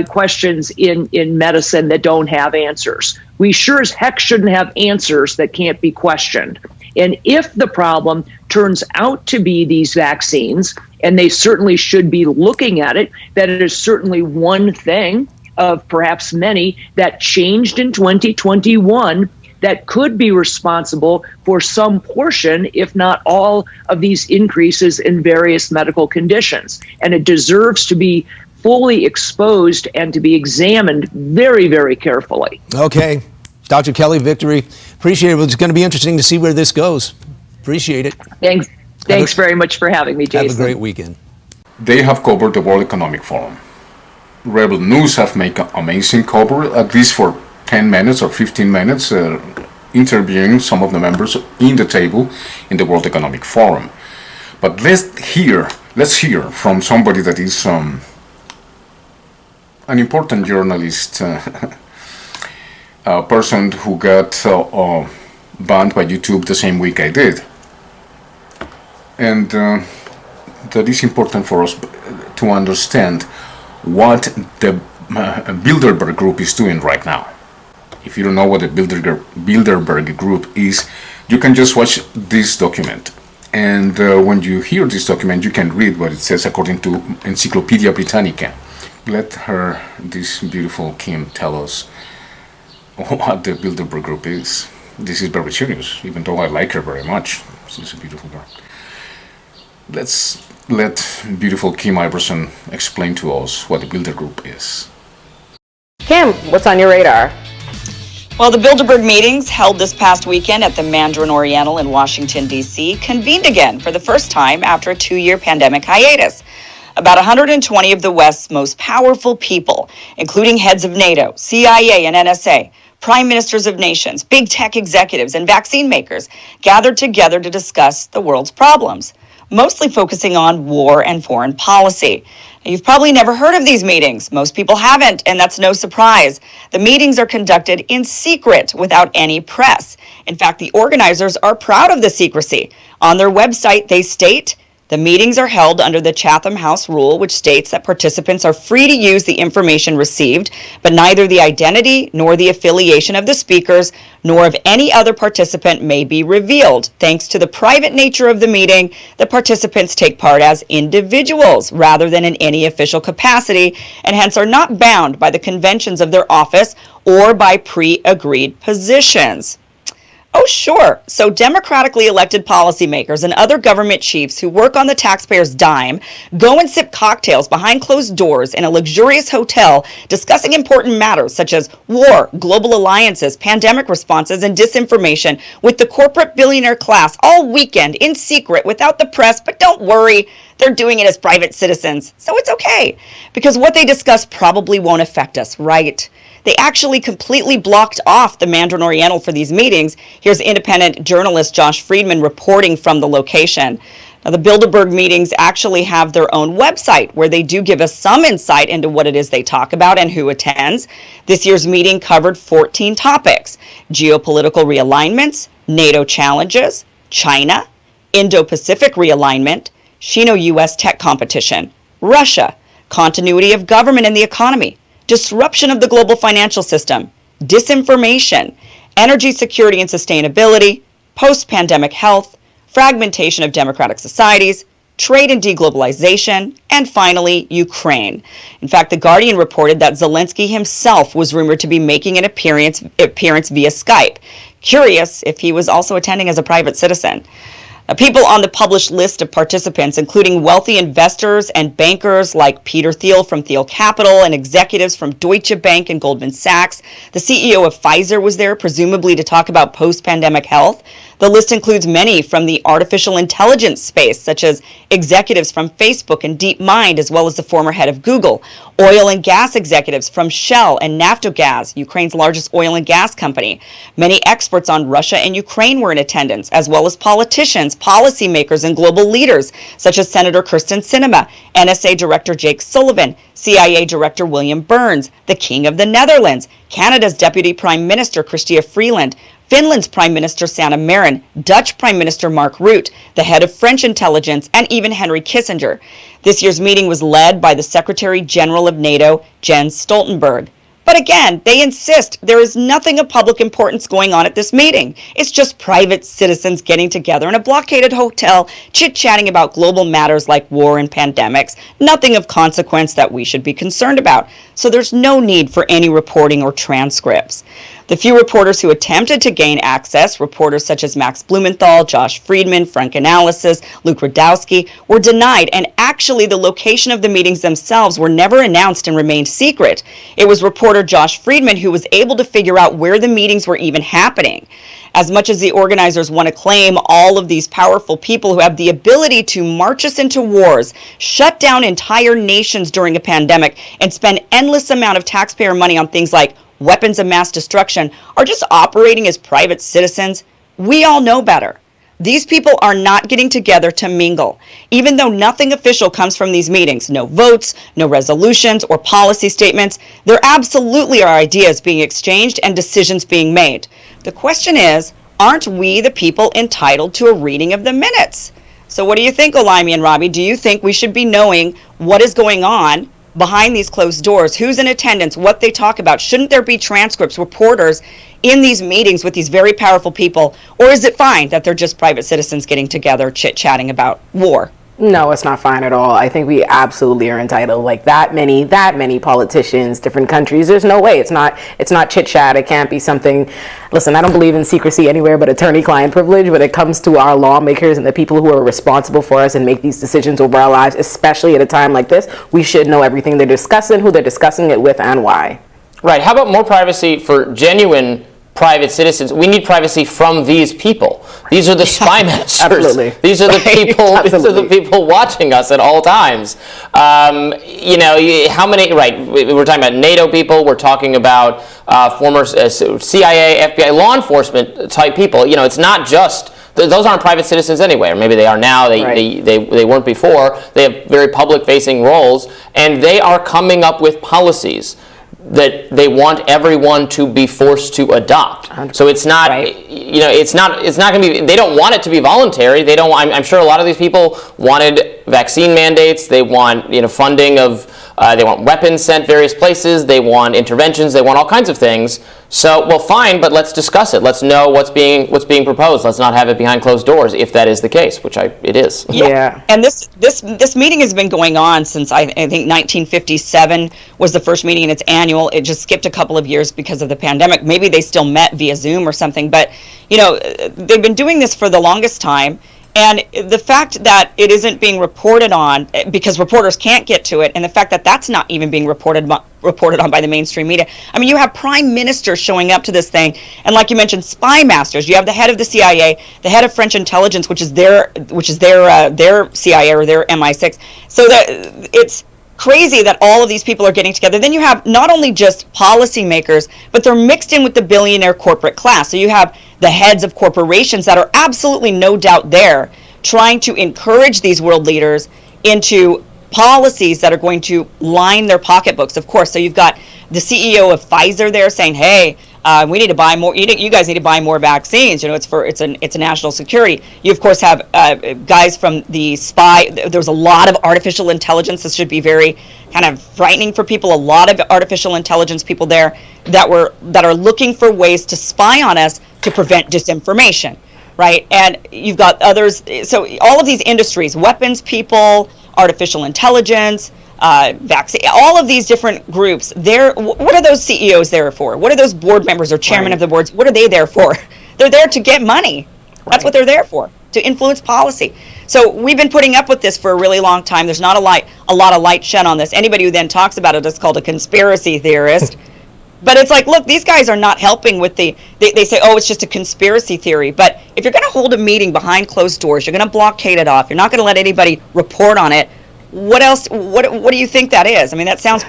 questions in medicine that don't have answers. We sure as heck shouldn't have answers that can't be questioned. And if the problem turns out to be these vaccines, and they certainly should be looking at it, that it is certainly one thing of perhaps many that changed in 2021 that could be responsible for some portion, if not all, of these increases in various medical conditions. And it deserves to be fully exposed and to be examined very, very carefully. Okay. Dr. Kelly, Victory, appreciate it. It's going to be interesting to see where this goes. Appreciate it. Thanks very much for having me, Jason. Have a great weekend. They have covered the World Economic Forum. Rebel News have made amazing cover, at least for 10 minutes or 15 minutes, interviewing some of the members in the table in the World Economic Forum. But let's hear from somebody that is an important journalist, a person who got banned by YouTube the same week I did. And that is important for us to understand what the Bilderberg Group is doing right now. If you don't know what the Bilderberg Group is, you can just watch this document. And when you hear this document, you can read what it says according to Encyclopedia Britannica. Let her, this beautiful Kim, tell us what the Bilderberg Group is. This is very serious, even though I like her very much. She's a beautiful girl. Let's let beautiful Kim Iverson explain to us what the Bilderberg Group is. Kim, what's on your radar? Well, the Bilderberg meetings held this past weekend at the Mandarin Oriental in Washington, D.C. convened again for the first time after a 2-year pandemic hiatus. About 120 of the West's most powerful people, including heads of NATO, CIA, and NSA, prime ministers of nations, big tech executives, and vaccine makers, gathered together to discuss the world's problems, mostly focusing on war and foreign policy. You've probably never heard of these meetings. Most people haven't, and that's no surprise. The meetings are conducted in secret without any press. In fact, the organizers are proud of the secrecy. On their website, they state, The meetings are held under the Chatham House rule, which states that participants are free to use the information received, but neither the identity nor the affiliation of the speakers nor of any other participant may be revealed. Thanks to the private nature of the meeting, the participants take part as individuals rather than in any official capacity, and hence are not bound by the conventions of their office or by pre-agreed positions. Oh, sure. So democratically elected policymakers and other government chiefs who work on the taxpayer's dime go and sip cocktails behind closed doors in a luxurious hotel discussing important matters such as war, global alliances, pandemic responses, and disinformation with the corporate billionaire class all weekend in secret without the press. But don't worry, they're doing it as private citizens, so it's okay, because what they discuss probably won't affect us, right? They actually completely blocked off the Mandarin Oriental for these meetings. Here's independent journalist Josh Friedman reporting from the location. Now, the Bilderberg meetings actually have their own website where they do give us some insight into what it is they talk about and who attends. This year's meeting covered 14 topics: geopolitical realignments, NATO challenges, China, Indo-Pacific realignment, Sino-US tech competition, Russia, continuity of government and the economy, disruption of the global financial system, disinformation, energy security and sustainability, post-pandemic health, fragmentation of democratic societies, trade and deglobalization, and finally, Ukraine. In fact, The Guardian reported that Zelensky himself was rumored to be making an appearance via Skype. Curious if he was also attending as a private citizen. People on the published list of participants, including wealthy investors and bankers like Peter Thiel from Thiel Capital and executives from Deutsche Bank and Goldman Sachs. The CEO of Pfizer was there, presumably to talk about post-pandemic health. The list includes many from the artificial intelligence space, such as executives from Facebook and DeepMind, as well as the former head of Google, oil and gas executives from Shell and Naftogaz, Ukraine's largest oil and gas company. Many experts on Russia and Ukraine were in attendance, as well as politicians, policymakers, and global leaders, such as Senator Kyrsten Sinema, NSA Director Jake Sullivan, CIA Director William Burns, the King of the Netherlands, Canada's Deputy Prime Minister Chrystia Freeland, Finland's Prime Minister Sanna Marin, Dutch Prime Minister Mark Rutte, the head of French intelligence, and even Henry Kissinger. This year's meeting was led by the Secretary General of NATO, Jens Stoltenberg. But again, they insist there is nothing of public importance going on at this meeting. It's just private citizens getting together in a blockaded hotel, chit-chatting about global matters like war and pandemics, nothing of consequence that we should be concerned about. So there's no need for any reporting or transcripts. The few reporters who attempted to gain access, reporters such as Max Blumenthal, Josh Friedman, Frank Analysis, Luke Rudowski, were denied, and actually the location of the meetings themselves were never announced and remained secret. It was reporter Josh Friedman who was able to figure out where the meetings were even happening. As much as the organizers want to claim all of these powerful people who have the ability to march us into wars, shut down entire nations during a pandemic, and spend endless amount of taxpayer money on things like weapons of mass destruction, are just operating as private citizens, we all know better. These people are not getting together to mingle. Even though nothing official comes from these meetings, no votes, no resolutions or policy statements, there absolutely are ideas being exchanged and decisions being made. The question is, aren't we the people entitled to a reading of the minutes? So what do you think, Olaimi and Robbie? Do you think we should be knowing what is going on behind these closed doors, who's in attendance, what they talk about? Shouldn't there be transcripts, reporters in these meetings with these very powerful people? Or is it fine that they're just private citizens getting together, chit-chatting about war? No, it's not fine at all. I think we absolutely are entitled. Like that many politicians, different countries. There's no way. It's not chit chat. It can't be something. Listen, I don't believe in secrecy anywhere but attorney-client privilege. When it comes to our lawmakers and the people who are responsible for us and make these decisions over our lives, especially at a time like this, we should know everything they're discussing, who they're discussing it with, and why. Right. How about more privacy for genuine private citizens? We need privacy from these people. These are the spy masters. Absolutely. These are the people. These are the people watching us at all times. How many? Right. We're talking about NATO people. We're talking about former CIA, FBI, law enforcement type people. It's not just. Those aren't private citizens anyway, or maybe they are now. They weren't before. They have very public-facing roles, and they are coming up with policies that they want everyone to be forced to adopt. So it's not, it's not going to be. They don't want it to be voluntary. They don't. I'm sure a lot of these people wanted vaccine mandates. They want funding of. They want weapons sent various places. They want interventions. They want all kinds of things. So, well, fine, but let's discuss it. Let's know what's being proposed. Let's not have it behind closed doors, if that is the case, which it is. Yeah. And this meeting has been going on since I think 1957 was the first meeting, and it's annual. It just skipped a couple of years because of the pandemic. Maybe they still met via Zoom or something, but they've been doing this for the longest time. And the fact that it isn't being reported on because reporters can't get to it, and the fact that that's not even being reported on by the mainstream media. I mean, you have prime ministers showing up to this thing, and like you mentioned, spy masters. You have the head of the CIA, the head of French intelligence, which is their CIA or their MI6. So that it's crazy that all of these people are getting together. Then you have not only just policymakers, but they're mixed in with the billionaire corporate class. So you have the heads of corporations that are absolutely no doubt there trying to encourage these world leaders into policies that are going to line their pocketbooks, of course. So you've got the CEO of Pfizer there saying, hey, we need to buy more. You guys need to buy more vaccines. It's a national security. You of course have guys from the spy. There's a lot of artificial intelligence. This should be very kind of frightening for people. A lot of artificial intelligence people there that are looking for ways to spy on us to prevent disinformation, right? And you've got others. So all of these industries, weapons people, artificial intelligence, vaccine, all of these different groups, what are those CEOs there for? What are those board members or chairman of the boards? What are they there for? They're there to get money. That's what they're there for, to influence policy. So we've been putting up with this for a really long time. There's not a lot of light shed on this. Anybody who then talks about it is called a conspiracy theorist. But it's like, look, these guys are not helping with they say, oh, it's just a conspiracy theory. But if you're going to hold a meeting behind closed doors, you're going to blockade it off, you're not going to let anybody report on it, what else, what do you think that is? I mean, that sounds...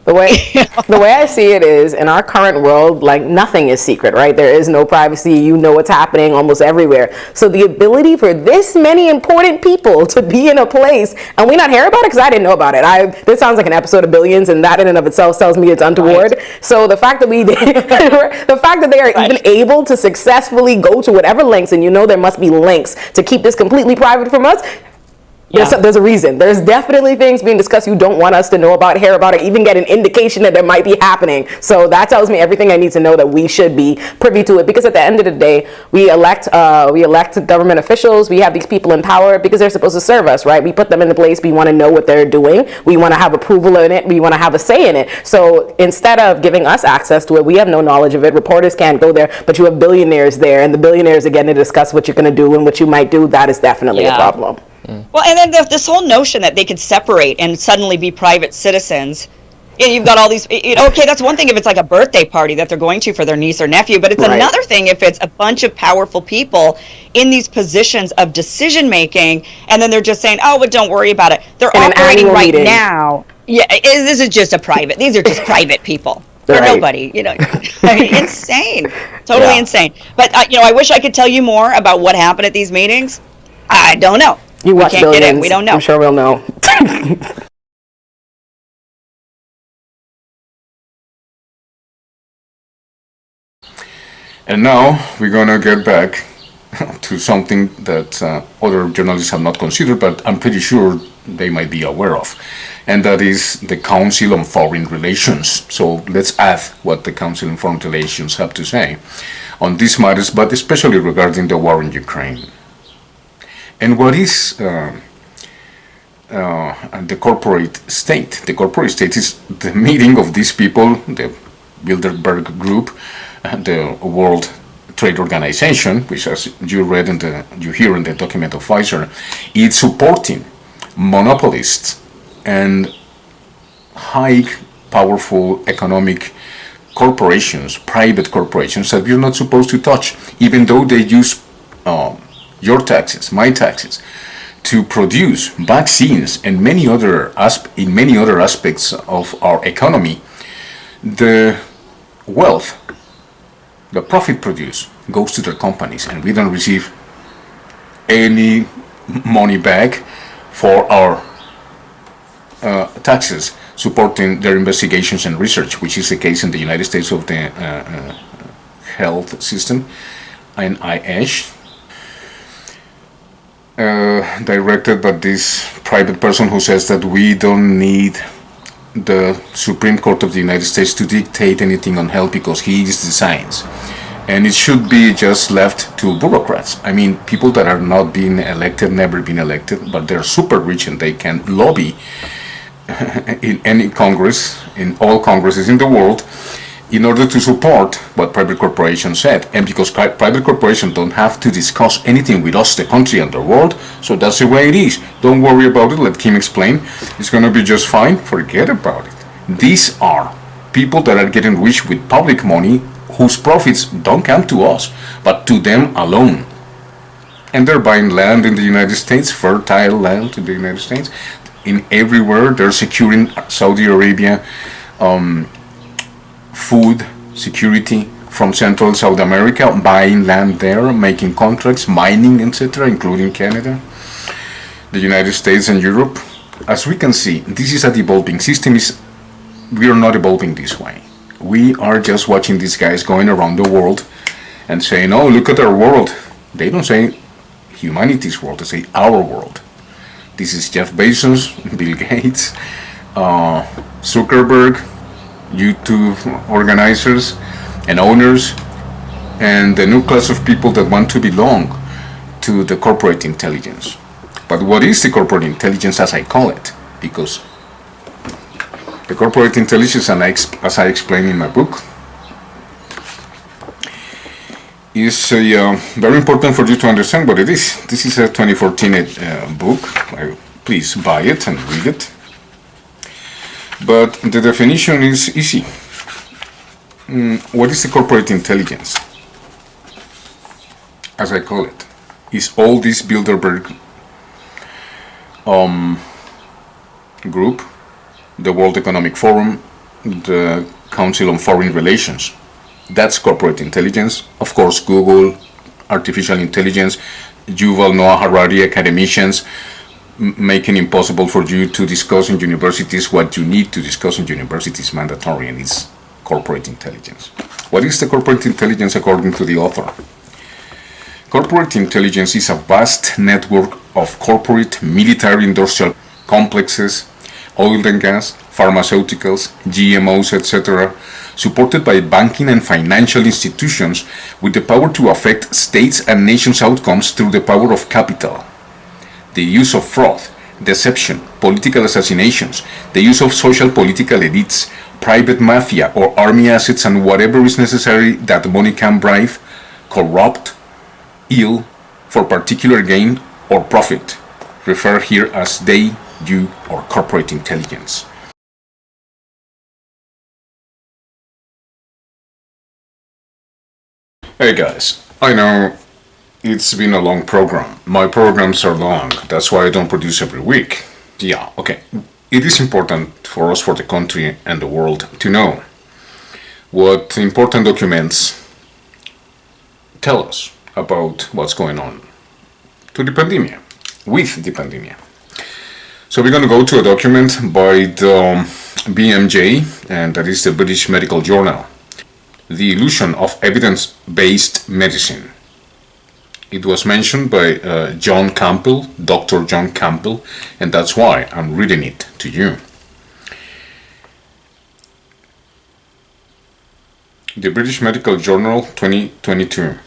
The way I see it is, in our current world, like, nothing is secret, right? There is no privacy. You know what's happening almost everywhere. So the ability for this many important people to be in a place and we not hear about it, because I didn't know about it. This sounds like an episode of Billions, and that in and of itself tells me it's untoward. Right. So the fact that the fact that they are even able to successfully go to whatever lengths, and there must be links to keep this completely private from us. Yeah. There's a reason. There's definitely things being discussed you don't want us to know about, hear about, or even get an indication that there might be happening. So that tells me everything I need to know that we should be privy to it. Because at the end of the day, we elect government officials. We have these people in power because they're supposed to serve us, right? We put them in the place. We want to know what they're doing. We want to have approval in it. We want to have a say in it. So instead of giving us access to it, we have no knowledge of it. Reporters can't go there, but you have billionaires there, and the billionaires are getting to discuss what you're going to do and what you might do. That is definitely a problem. Well, and then this whole notion that they could separate and suddenly be private citizens. You've got all these, okay, that's one thing if it's like a birthday party that they're going to for their niece or nephew, but it's another thing if it's a bunch of powerful people in these positions of decision making, and then they're just saying, oh, but don't worry about it. They're operating right now. Yeah, this is just these are just private people. They're nobody, I mean, insane, totally insane. But, I wish I could tell you more about what happened at these meetings. I don't know. You watch Billions. Get in. We don't know. I'm sure we'll know. And now we're going to get back to something that other journalists have not considered, but I'm pretty sure they might be aware of. And that is the Council on Foreign Relations. So let's add what the Council on Foreign Relations have to say on these matters, but especially regarding the war in Ukraine. And what is the corporate state? The corporate state is the meeting of these people, the Bilderberg Group, the World Trade Organization, which, as you read you hear in the document of Pfizer, it's supporting monopolists and high, powerful economic corporations, private corporations that you're not supposed to touch, even though they use your taxes, my taxes, to produce vaccines and in many other aspects of our economy. The wealth, the profit produced, goes to their companies, and we don't receive any money back for our taxes supporting their investigations and research, which is the case in the United States of the health system, NIH, directed by this private person who says that we don't need the Supreme Court of the United States to dictate anything on health because he is the science. And it should be just left to bureaucrats. I mean, people that are not being elected, never been elected, but they're super rich and they can lobby in any Congress, in all Congresses in the world, in order to support what private corporations said. And because private corporations don't have to discuss anything with us, the country and the world, so that's the way it is. Don't worry about it, let Kim explain. It's going to be just fine, forget about it. These are people that are getting rich with public money whose profits don't come to us, but to them alone. And they're buying land in the United States, fertile land in the United States. In everywhere, they're securing Saudi Arabia, food security from Central South America, buying land there, making contracts, mining, etc., including Canada, the United States and Europe. As we can see, this is a devolving system. We are not evolving this way. We are just watching these guys going around the world and saying, oh, look at our world. They don't say humanity's world, they say our world. This is Jeff Bezos, Bill Gates, Zuckerberg, YouTube organizers and owners, and the new class of people that want to belong to the corporate intelligence. But what is the corporate intelligence, as I call it? Because the corporate intelligence, as I explain in my book, is very important for you to understand what it is. This is a 2014 book. Please buy it and read it. But the definition is easy. What is the corporate intelligence? As I call it, is all this Bilderberg group, the World Economic Forum, the Council on Foreign Relations. That's corporate intelligence. Of course, Google, artificial intelligence, Yuval Noah Harari, academicians, making impossible for you to discuss in universities what you need to discuss in universities mandatory, and it's corporate intelligence. What is the corporate intelligence according to the author? Corporate intelligence is a vast network of corporate military industrial complexes, oil and gas, pharmaceuticals, GMOs, etc., supported by banking and financial institutions with the power to affect states and nations' outcomes through the power of capital. The use of fraud, deception, political assassinations, the use of social political elites, private mafia or army assets, and whatever is necessary that money can bribe, corrupt, ill, for particular gain or profit, referred here as they, you, or corporate intelligence. Hey guys, I know it's been a long program. My programs are long, that's why I don't produce every week. Yeah, okay. It is important for us, for the country and the world, to know what important documents tell us about what's going on to the pandemic, with the pandemic. So we're going to go to a document by the BMJ, and that is the British Medical Journal. The Illusion of Evidence-Based Medicine. It was mentioned by John Campbell, Dr. John Campbell, and that's why I'm reading it to you. The British Medical Journal 2022,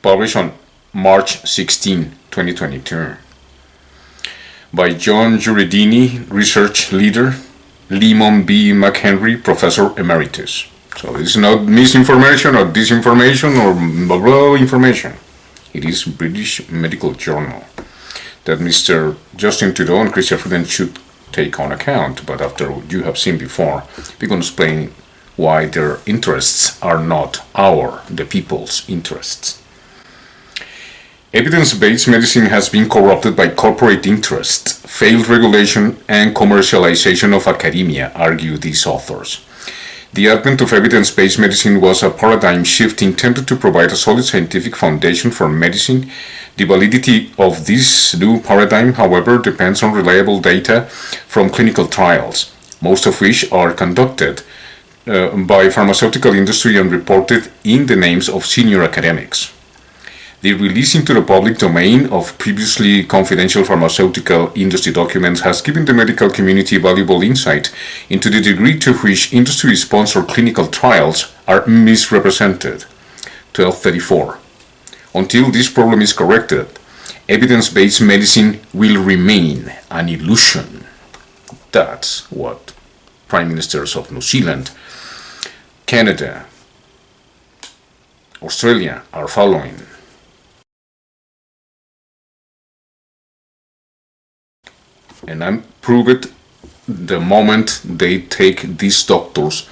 published on March 16, 2022, by John Giuridini, Research Leader, Lemon B. McHenry, Professor Emeritus. So it's not misinformation or disinformation or blah blah information. It is British Medical Journal that Mr. Justin Trudeau and Chrystia Freeland should take on account. But after you have seen before, we're going to explain why their interests are not the people's interests. Evidence-based medicine has been corrupted by corporate interests, failed regulation, and commercialization of academia, argue these authors. The advent of evidence-based medicine was a paradigm shift intended to provide a solid scientific foundation for medicine. The validity of this new paradigm, however, depends on reliable data from clinical trials, most of which are conducted by pharmaceutical industry and reported in the names of senior academics. The release into the public domain of previously confidential pharmaceutical industry documents has given the medical community valuable insight into the degree to which industry-sponsored clinical trials are misrepresented. 1234. Until this problem is corrected, evidence-based medicine will remain an illusion. That's what Prime Ministers of New Zealand, Canada, Australia are following. And I'm proved the moment they take these doctors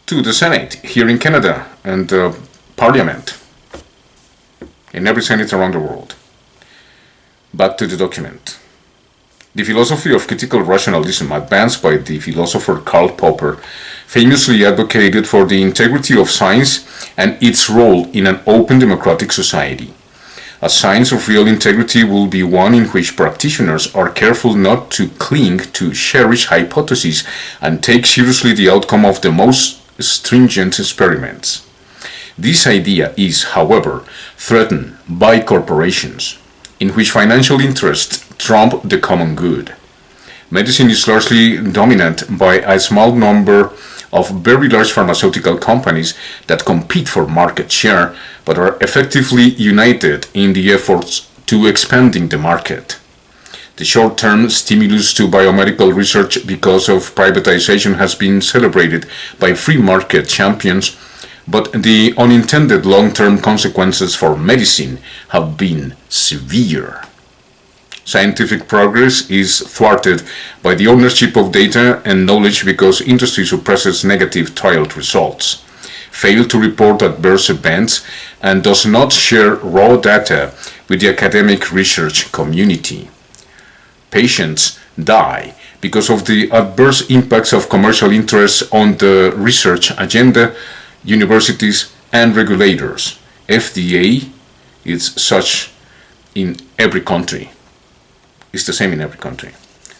to the Senate here in Canada and Parliament, in every Senate around the world. Back to the document. The philosophy of critical rationalism advanced by the philosopher Karl Popper famously advocated for the integrity of science and its role in an open democratic society. A science of real integrity will be one in which practitioners are careful not to cling to cherished hypotheses and take seriously the outcome of the most stringent experiments. This idea is, however, threatened by corporations, in which financial interests trump the common good. Medicine is largely dominated by a small number of very large pharmaceutical companies that compete for market share, but are effectively united in the efforts to expanding the market. The short-term stimulus to biomedical research because of privatization has been celebrated by free market champions, but the unintended long-term consequences for medicine have been severe. Scientific progress is thwarted by the ownership of data and knowledge because industry suppresses negative trial results, fails to report adverse events, and does not share raw data with the academic research community. Patients die because of the adverse impacts of commercial interests on the research agenda, universities, and regulators. FDA is such in every country. It's the same in every country.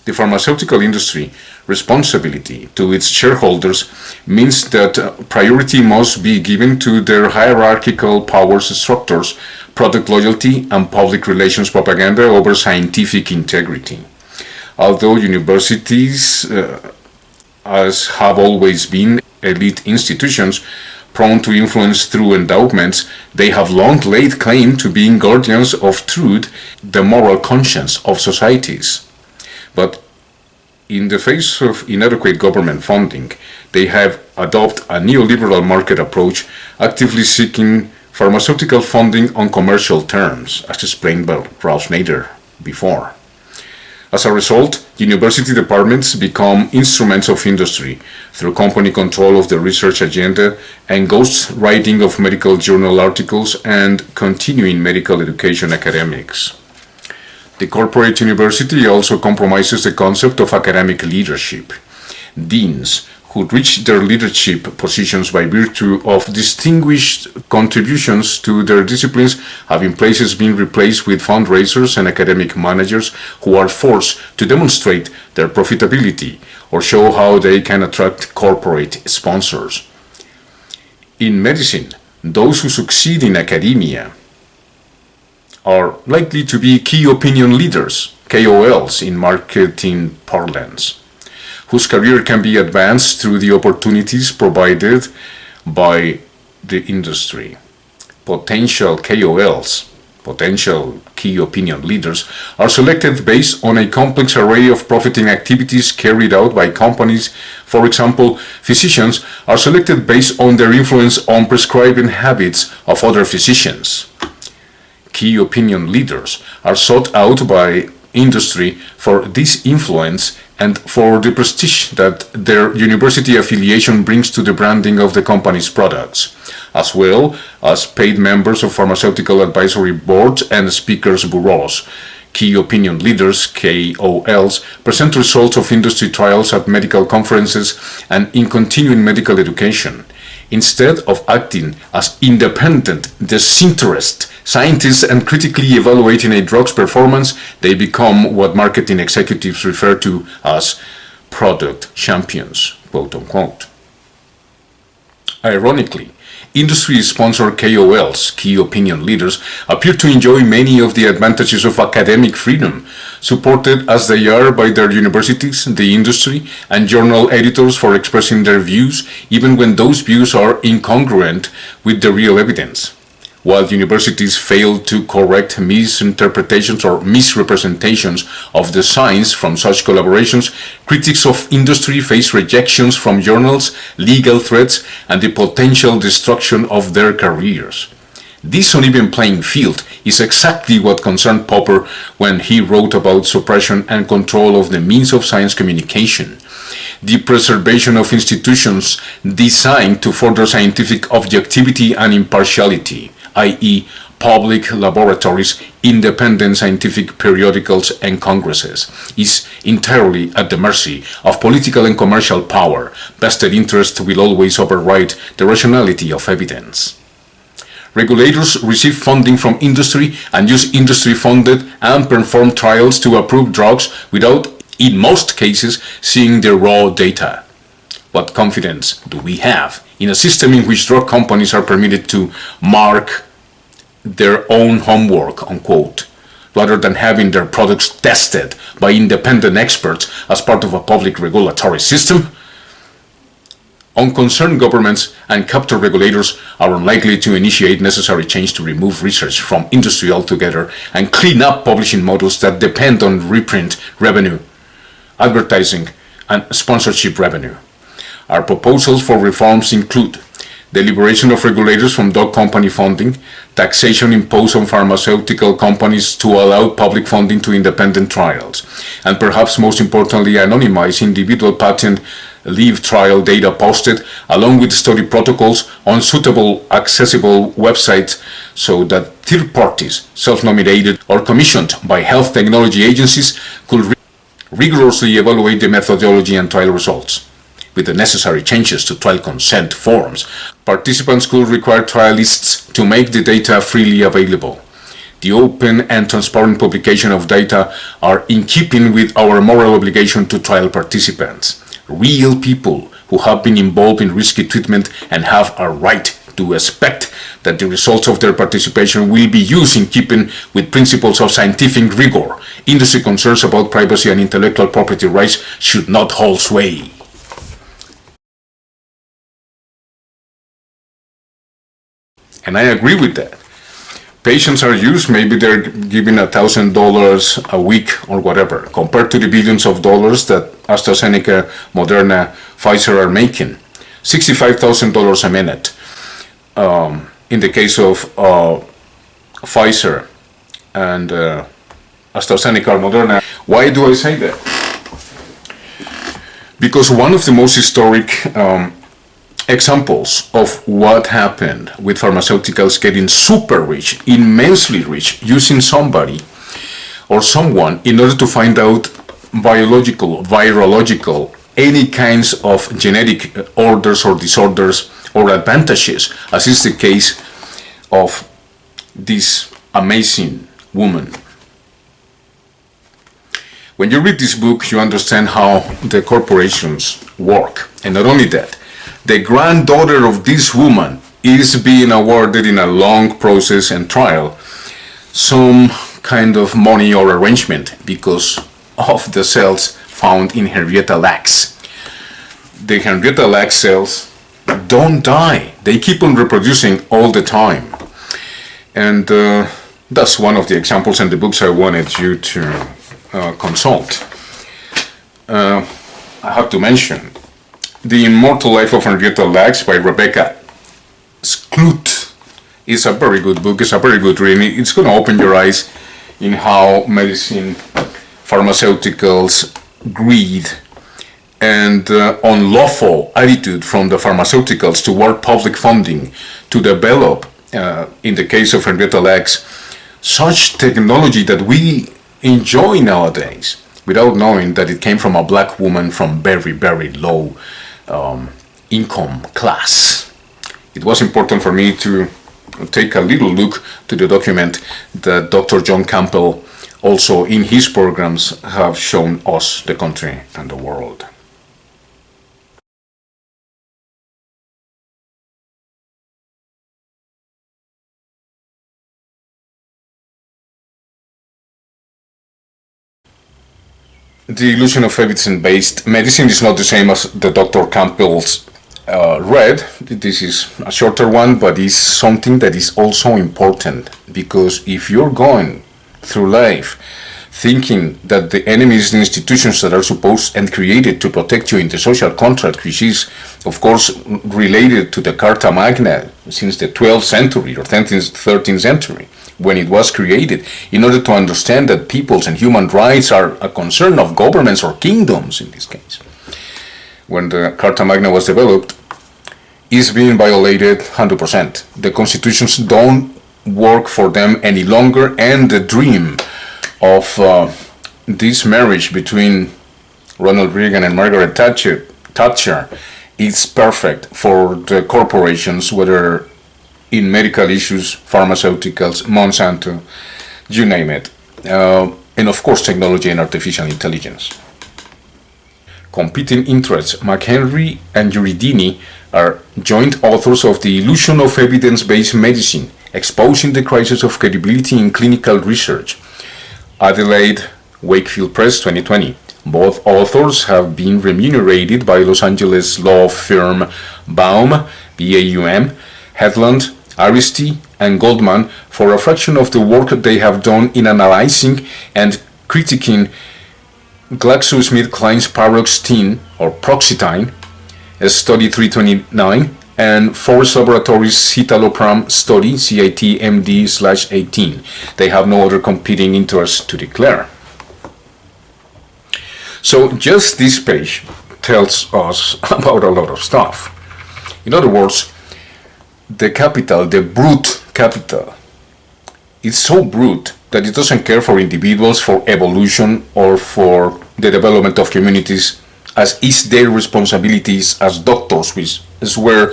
The pharmaceutical industry responsibility to its shareholders means that priority must be given to their hierarchical power structures, product loyalty, and public relations propaganda over scientific integrity. Although universities, as have always been elite institutions, prone to influence through endowments, they have long laid claim to being guardians of truth, the moral conscience of societies. But in the face of inadequate government funding, they have adopted a neoliberal market approach, actively seeking pharmaceutical funding on commercial terms, as explained by Ralph Nader before. As a result, university departments become instruments of industry through company control of the research agenda and ghost writing of medical journal articles and continuing medical education academics. The corporate university also compromises the concept of academic leadership. Deans who reach their leadership positions by virtue of distinguished contributions to their disciplines have in places been replaced with fundraisers and academic managers who are forced to demonstrate their profitability or show how they can attract corporate sponsors. In medicine, those who succeed in academia are likely to be key opinion leaders, KOLs in marketing parlance, whose career can be advanced through the opportunities provided by the industry. Potential KOLs, potential key opinion leaders, are selected based on a complex array of profiting activities carried out by companies. For example, physicians are selected based on their influence on prescribing habits of other physicians. Key opinion leaders are sought out by industry for this influence and for the prestige that their university affiliation brings to the branding of the company's products, as well as paid members of pharmaceutical advisory boards and speakers' bureaus. Key opinion leaders, KOLs, present results of industry trials at medical conferences and in continuing medical education. Instead of acting as independent, disinterested scientists and critically evaluating a drug's performance, they become what marketing executives refer to as product champions. quote unquote. Ironically, industry-sponsored KOLs, key opinion leaders, appear to enjoy many of the advantages of academic freedom, supported as they are by their universities, the industry, and journal editors for expressing their views, even when those views are incongruent with the real evidence. While universities fail to correct misinterpretations or misrepresentations of the science from such collaborations, critics of industry face rejections from journals, legal threats, and the potential destruction of their careers. This uneven playing field is exactly what concerned Popper when he wrote about suppression and control of the means of science communication. The preservation of institutions designed to further scientific objectivity and impartiality, i.e., public laboratories, independent scientific periodicals, and congresses, is entirely at the mercy of political and commercial power. Vested interest will always override the rationality of evidence. Regulators receive funding from industry and use industry-funded and performed trials to approve drugs without, in most cases, seeing the raw data. What confidence do we have in a system in which drug companies are permitted to mark their own homework, unquote, rather than having their products tested by independent experts as part of a public regulatory system? Unconcerned governments and captor regulators are unlikely to initiate necessary change to remove research from industry altogether and clean up publishing models that depend on reprint revenue, advertising, and sponsorship revenue. Our proposals for reforms include the liberation of regulators from drug company funding, taxation imposed on pharmaceutical companies to allow public funding to independent trials, and perhaps most importantly, anonymize individual patent leave trial data posted along with study protocols on suitable accessible websites so that third parties, self-nominated or commissioned by health technology agencies, could rigorously evaluate the methodology and trial results. With the necessary changes to trial consent forms, participants could require trialists to make the data freely available. The open and transparent publication of data are in keeping with our moral obligation to trial participants. Real people who have been involved in risky treatment and have a right to expect that the results of their participation will be used in keeping with principles of scientific rigor. Industry concerns about privacy and intellectual property rights should not hold sway. And I agree with that. Patients are used, maybe they're giving $1,000 a week or whatever, compared to the billions of dollars that AstraZeneca, Moderna, Pfizer are making. $65,000 a minute. In the case of Pfizer and AstraZeneca or Moderna. Why do I say that? Because one of the most historic examples of what happened with pharmaceuticals getting super rich, immensely rich, using somebody or someone in order to find out biological, virological, any kinds of genetic orders or disorders or advantages, as is the case of this amazing woman. When you read this book, you understand how the corporations work. And not only that, the granddaughter of this woman is being awarded in a long process and trial some kind of money or arrangement because of the cells found in Henrietta Lacks. The Henrietta Lacks cells don't die. They keep on reproducing all the time. And that's one of the examples in the books I wanted you to consult. I have to mention The Immortal Life of Henrietta Lacks by Rebecca Skloot is a very good book. It's a very good reading. It's going to open your eyes in how medicine, pharmaceuticals, greed, and unlawful attitude from the pharmaceuticals toward public funding to develop, in the case of Henrietta Lacks, such technology that we enjoy nowadays without knowing that it came from a black woman from very, very low income class. It was important for me to take a little look to the document that Dr. John Campbell also in his programs have shown us the country and the world. the illusion of evidence-based medicine is not the same as the Dr. Campbell's read. This is a shorter one, but it's something that is also important, because if you're going through life thinking that the enemy is the institutions that are supposed and created to protect you in the social contract, which is, of course, related to the Carta Magna since the 12th century or 13th century, when it was created, in order to understand that people's and human rights are a concern of governments or kingdoms in this case. When the Carta Magna was developed, is being violated 100%. The constitutions don't work for them any longer, and the dream of this marriage between Ronald Reagan and Margaret Thatcher is perfect for the corporations, whether in medical issues, pharmaceuticals, Monsanto, you name it, and of course technology and artificial intelligence. Competing interests. McHenry and Yuridini are joint authors of The Illusion of Evidence-Based Medicine, Exposing the Crisis of Credibility in Clinical Research. Adelaide Wakefield Press, 2020. Both authors have been remunerated by Los Angeles law firm Baum, B-A-U-M, Headland, Aristi, and Goldman for a fraction of the work they have done in analyzing and critiquing GlaxoSmithKline's paroxetine or Proxetine, study 329, and Forest Laboratories citalopram study CIT-MD/18. They have no other competing interests to declare. So just this page tells us about a lot of stuff. In other words, the capital, the brute capital, is so brute that it doesn't care for individuals, for evolution, or for the development of communities, as is their responsibilities as doctors, which swear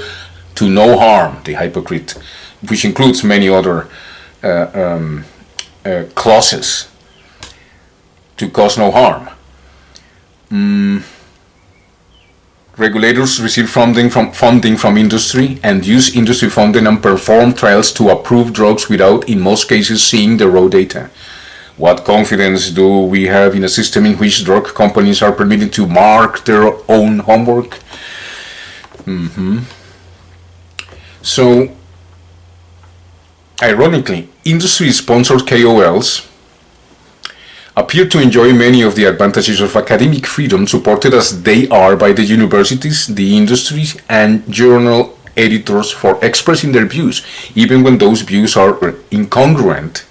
to no harm, the hypocrite, which includes many other clauses, to cause no harm. Regulators receive funding from industry and use industry funding and perform trials to approve drugs without, in most cases, seeing the raw data. What confidence do we have in a system in which drug companies are permitted to mark their own homework? So, ironically, industry-sponsored KOLs appear to enjoy many of the advantages of academic freedom, supported as they are by the universities, the industries, and journal editors for expressing their views, even when those views are incongruent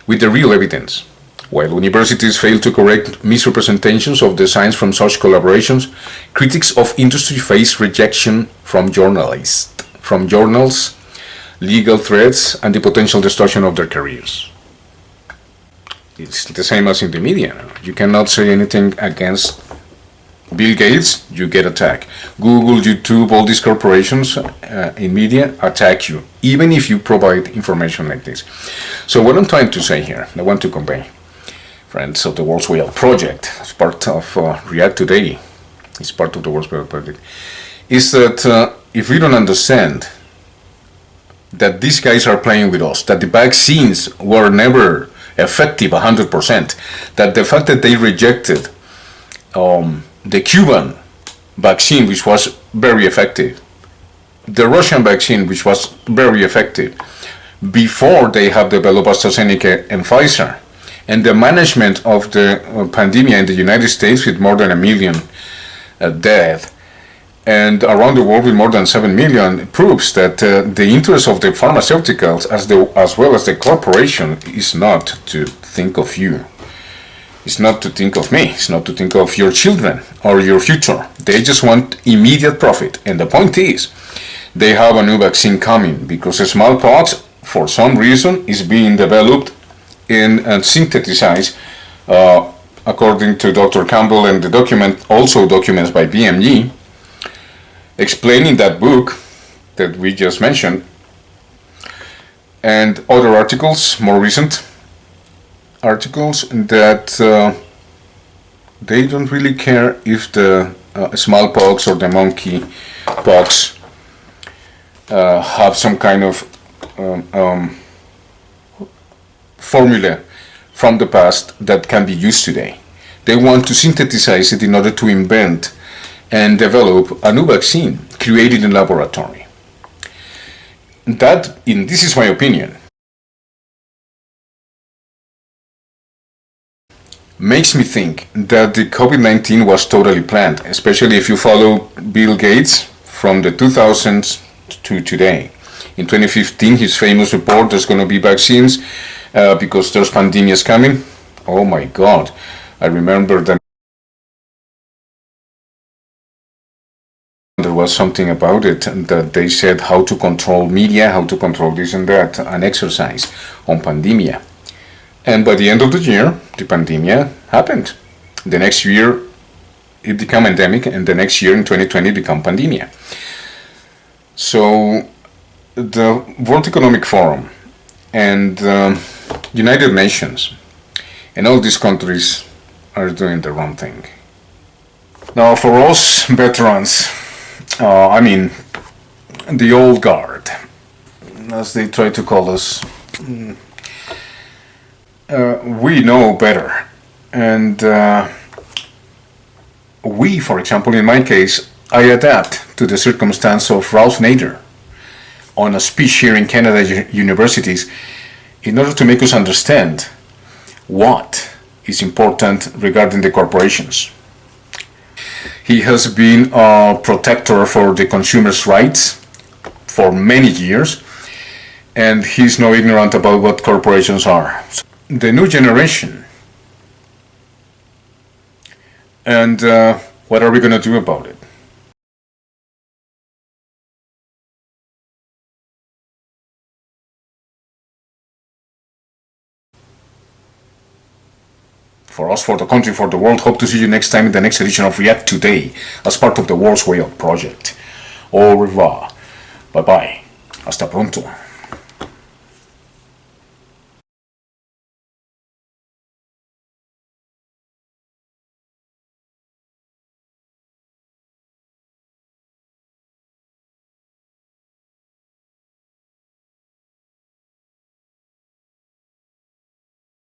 with the real evidence. While universities fail to correct misrepresentations of the science from such collaborations, critics of industry face rejection from journals, legal threats, and the potential destruction of their careers. It's the same as in the media. You cannot say anything against Bill Gates, you get attacked. Google, YouTube, all these corporations in media attack you, even if you provide information like this. So what I'm trying to say here, I want to convey, friends of the World's Whale Project, as part of React Today, it's part of the World's Whale Project, is that if we don't understand that these guys are playing with us, that the vaccines were never effective 100%, that the fact that they rejected the Cuban vaccine, which was very effective, the Russian vaccine, which was very effective, before they have developed AstraZeneca and Pfizer, and the management of the pandemic in the United States with more than 1 million deaths, and around the world with more than 7 million, proves that the interest of the pharmaceuticals as well as the corporation is not to think of you. It's not to think of me. It's not to think of your children or your future. They just want immediate profit. And the point is, they have a new vaccine coming because smallpox, for some reason, is being developed and synthesized, according to Dr. Campbell, and the document, also documents by BMG, explaining that book that we just mentioned, and other articles, more recent articles, that they don't really care if the smallpox or the monkeypox have some kind of formula from the past that can be used today. They want to synthesize it in order to invent and develop a new vaccine created in laboratory. This is my opinion, makes me think that the COVID-19 was totally planned, especially if you follow Bill Gates from the 2000s to today. In 2015, his famous report, there's going to be vaccines because there's pandemics coming. Oh my God, I remember that there was something about it that they said how to control media, how to control this and that, an exercise on pandemia. And by the end of the year, the pandemia happened. The next year, it became endemic, and the next year, in 2020, it became pandemia. So, the World Economic Forum and United Nations and all these countries are doing the wrong thing. Now, for us veterans, I mean, the old guard, as they try to call us, we know better. And we, for example, in my case, I adapt to the circumstance of Ralph Nader on a speech here in Canada universities in order to make us understand what is important regarding the corporations. He has been a protector for the consumers' rights for many years, and he's no ignorant about what corporations are. The new generation, and what are we going to do about it? For us, for the country, for the world, hope to see you next time in the next edition of React Today as part of the World's Way Out project. Au revoir. Bye bye. Hasta pronto.